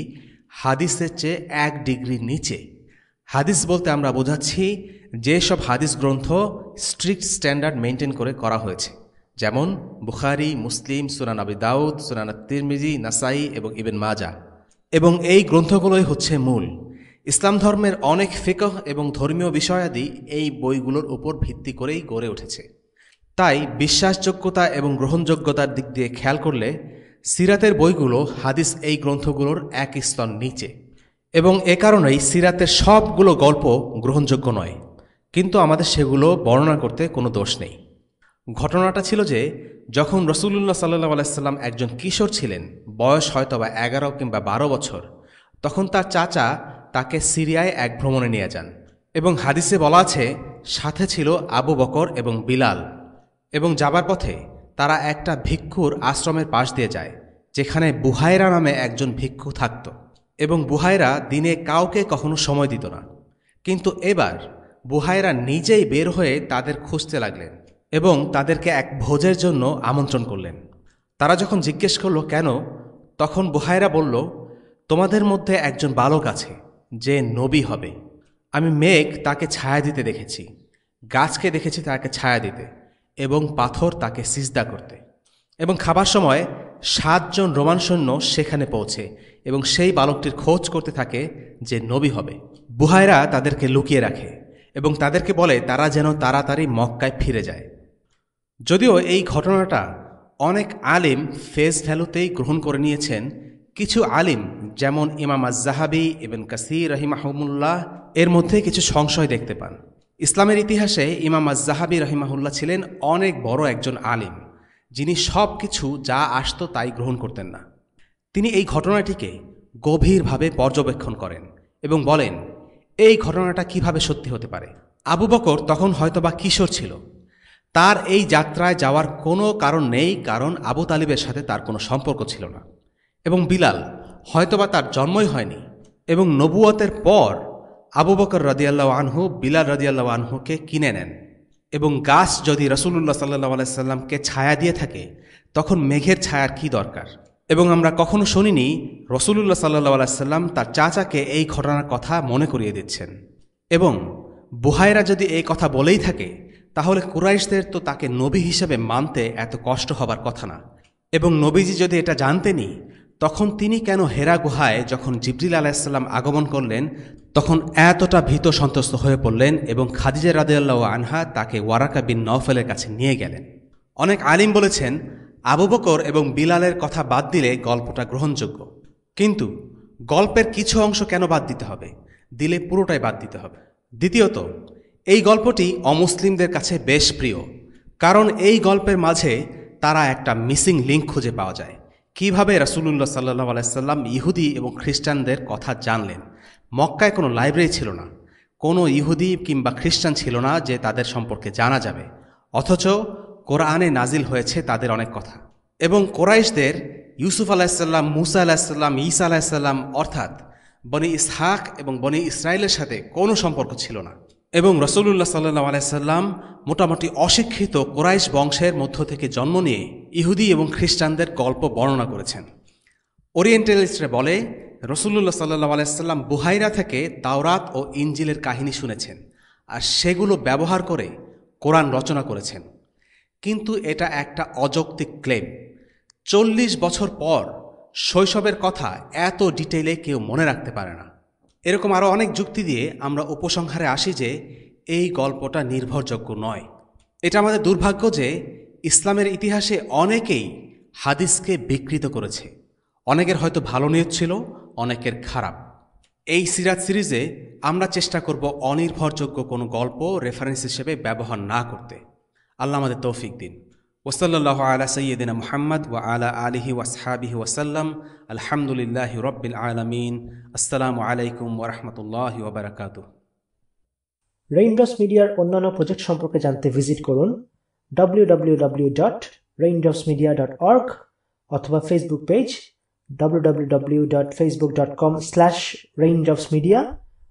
হাদিসের চেয়ে 1 ডিগ্রি নিচে। হাদিস বলতে আমরা বোঝাচ্ছি যেসব হাদিস গ্রন্থ স্ট্রিক্ট স্ট্যান্ডার্ড মেনটেন করে করা হয়েছে, যেমন বুখারী, মুসলিম, সুনান আবি দাউদ, সুনান তিরমিজি, নাসাই এবং ইবনে মাজাহ। এবং এই গ্রন্থগুলোই হচ্ছে মূল। ইসলাম ধর্মের অনেক ফিকহ এবং ধর্মীয় বিষয়াদি এই বইগুলোর উপর ভিত্তি করেই গড়ে উঠেছে। তাই বিশ্বাসযোগ্যতা এবং গ্রহণযোগ্যতার দিক দিয়ে খেয়াল করলে সিরাতের বইগুলো হাদিস এই গ্রন্থগুলোর 1 স্তর নিচে, এবং এ কারণেই সিরাতের সবগুলো গল্প গ্রহণযোগ্য নয়। কিন্তু আমাদের সেগুলো বর্ণনা করতে কোনো দোষ নেই। ঘটনাটা ছিল যে যখন রাসূলুল্লাহ সাল্লাল্লাহু আলাইহি সাল্লাম একজন কিশোর ছিলেন, বয়স হয়তোবা 11 কিংবা 12 বছর, তখন তার চাচা তাকে সিরিয়ায় এক ভ্রমণে নিয়ে যান। এবং হাদিসে বলা আছে সাথে ছিল আবু বকর এবং বিলাল। এবং যাবার পথে তারা একটা ভিক্ষুর আশ্রমের পাশ দিয়ে যায়, যেখানে বুহায়রা নামে একজন ভিক্ষু থাকত। এবং বুহায়রা দিনে কাউকে কখনো সময় দিত না। কিন্তু এবার বুহায়রা নিজেই বের হয়ে তাদের খুঁজতে লাগলেন এবং তাদেরকে এক ভোজের জন্য আমন্ত্রণ করলেন। তারা যখন জিজ্ঞেস করল কেন, তখন বুহায়রা বলল, তোমাদের মধ্যে একজন বালক আছে যে নবী হবে। আমি মেঘ তাকে ছায়া দিতে দেখেছি, গাছকে দেখেছি তাকে ছায়া দিতে, এবং পাথর তাকে সিজদা করতে। এবং খাবার সময় 7 জন রোমান সৈন্য সেখানে পৌঁছে এবং সেই বালকটির খোঁজ করতে থাকে যে নবী হবে। বুহায়রা তাদেরকে লুকিয়ে রাখে এবং তাদেরকে বলে তারা যেন তাড়াতাড়ি মক্কায় ফিরে যায়। যদিও এই ঘটনাটা অনেক আলিম ফেস ভ্যালুতেই গ্রহণ করে নিয়েছেন, কিছু আলিম যেমন ইমাম আয-যাহাবী, ইবনে কাসীর রাহিমাহুল্লাহ এর মধ্যে কিছু সংশয় দেখতে পান। ইসলামের ইতিহাসে ইমাম আয-যাহাবী রাহিমাহুল্লাহ ছিলেন অনেক বড় একজন আলিম, যিনি সব কিছু যা আসত তাই গ্রহণ করতেন না। তিনি এই ঘটনাটিকে গভীরভাবে পর্যবেক্ষণ করেন এবং বলেন এই ঘটনাটা কিভাবে সত্যি হতে পারে। আবু বকর তখন হয়তোবা কিশোর ছিল, তার এই যাত্রায় যাওয়ার কোনো কারণ নেই, কারণ আবু তালিবের সাথে তার কোনো সম্পর্ক ছিল না। এবং বিলাল হয়তোবা তার জন্মই হয়নি। এবং নবুয়তের পর আবু বকর রাদিয়াল্লাহু আনহু বিলাল রাদিয়াল্লাহু আনহুকে কিনে নেন। এবং গাছ যদি রাসূলুল্লাহ সাল্লাল্লাহু আলাইহি সাল্লামকে ছায়া দিয়ে থাকে, তখন মেঘের ছায়ার কি দরকার? এবং আমরা কখনো শুনিনি রাসূলুল্লাহ সাল্লাল্লাহু আলাইহি সাল্লাম তার চাচাকে এই ঘটনার কথা মনে করিয়ে দিচ্ছেন। এবং বুহায়রা যদি এই কথা বলেই থাকে, তাহলে কুরাইশদের তো তাকে নবী হিসেবে মানতে এত কষ্ট হবার কথা না। এবং নবীজি যদি এটা জানতেনই, তখন তিনি কেন হেরা গুহায় যখন জিবরিল আলাইহিসসালাম আগমন করলেন তখন এতটা ভীত সন্ত্রস্ত হয়ে পড়লেন এবং খাদিজা রাদিয়াল্লাহু আনহা তাকে ওয়ারাকা বিন নওফেলের কাছে নিয়ে গেলেন? অনেক আলিম বলেছেন আবু বকর এবং বিলালের কথা বাদ দিলে গল্পটা গ্রহণযোগ্য। কিন্তু গল্পের কিছু অংশ কেন বাদ দিতে হবে? দিলে পুরোটাই বাদ দিতে হবে। দ্বিতীয়ত, এই গল্পটি অমুসলিমদের কাছে বেশ প্রিয়, কারণ এই গল্পের মাঝে তারা একটা মিসিং লিঙ্ক খুঁজে পাওয়া যায়। কিভাবে রাসূলুল্লাহ সাল্লাল্লাহু আলাইহি সাল্লাম ইহুদি এবং খ্রিস্টানদের কথা জানলেন? মক্কায় কোনো লাইব্রেরি ছিল না, কোনো ইহুদি কিংবা খ্রিস্টান ছিল না যে তাদের সম্পর্কে জানা যাবে, অথচ কোরআনে নাজিল হয়েছে তাদের অনেক কথা। এবং কোরাইশদের ইউসুফ আলাইহিসসালাম, মুসা আলাইহিসসালাম, ঈসা আলাইহিসসালাম অর্থাৎ বনি ইসহাক এবং বনি ইসরায়েলের সাথে কোনো সম্পর্ক ছিল না। এবং রাসূলুল্লাহ সাল্লাল্লাহু আলাইহি সাল্লাম মোটামুটি অশিক্ষিত কোরাইশ বংশের মধ্য থেকে জন্ম নিয়ে ইহুদি এবং খ্রিস্টানদের গল্প বর্ণনা করেছেন। ওরিয়েন্টালিস্টরা বলে রাসূলুল্লাহ সাল্লাল্লাহু আলাইহি সাল্লাম বুহাইরা থেকে তাওরাত ও ইনজিলের কাহিনী শুনেছেন আর সেগুলো ব্যবহার করে কোরআন রচনা করেছেন। কিন্তু এটা একটা অযৌক্তিক ক্লেম। 40 বছর পর শৈশবের কথা এত ডিটেইলে কেউ মনে রাখতে পারে না। এরকম আরও অনেক যুক্তি দিয়ে আমরা উপসংহারে আসি যে এই গল্পটা নির্ভরযোগ্য নয়। এটা আমাদের দুর্ভাগ্য যে ইসলামের ইতিহাসে অনেকেই হাদিসকে বিকৃত করেছে। অনেকের হয়তো ভালো নিয়ত ছিল, অনেকের খারাপ। এই সিরাত সিরিজে আমরা চেষ্টা করব অনির্ভরযোগ্য কোনো গল্প রেফারেন্স হিসেবে ব্যবহার না করতে। আল্লাহ আমাদের তৌফিক দিন। ওয়াসাল্লাল্লাহু আলা সাইয়্যিদিনা মুহাম্মদ ওয়া আলা আলিহি ওয়াসহাবিহি ওয়াসাল্লাম। আলহামদুলিল্লাহি রাব্বিল আলামিন। আসসালামু আলাইকুম ওয়া রাহমাতুল্লাহি ওয়া বারাকাতুহু। রেইনড্রপস মিডিয়ার অন্যান্য প্রজেক্ট সম্পর্কে জানতে ভিজিট করুন www.raindropsmedia.org অথবা ফেসবুক পেজ www.facebook.com/raindropsmedia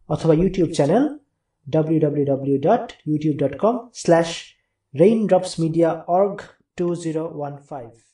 অথবা ইউটিউব চ্যানেল www.youtube.com/raindropsmediaorg2015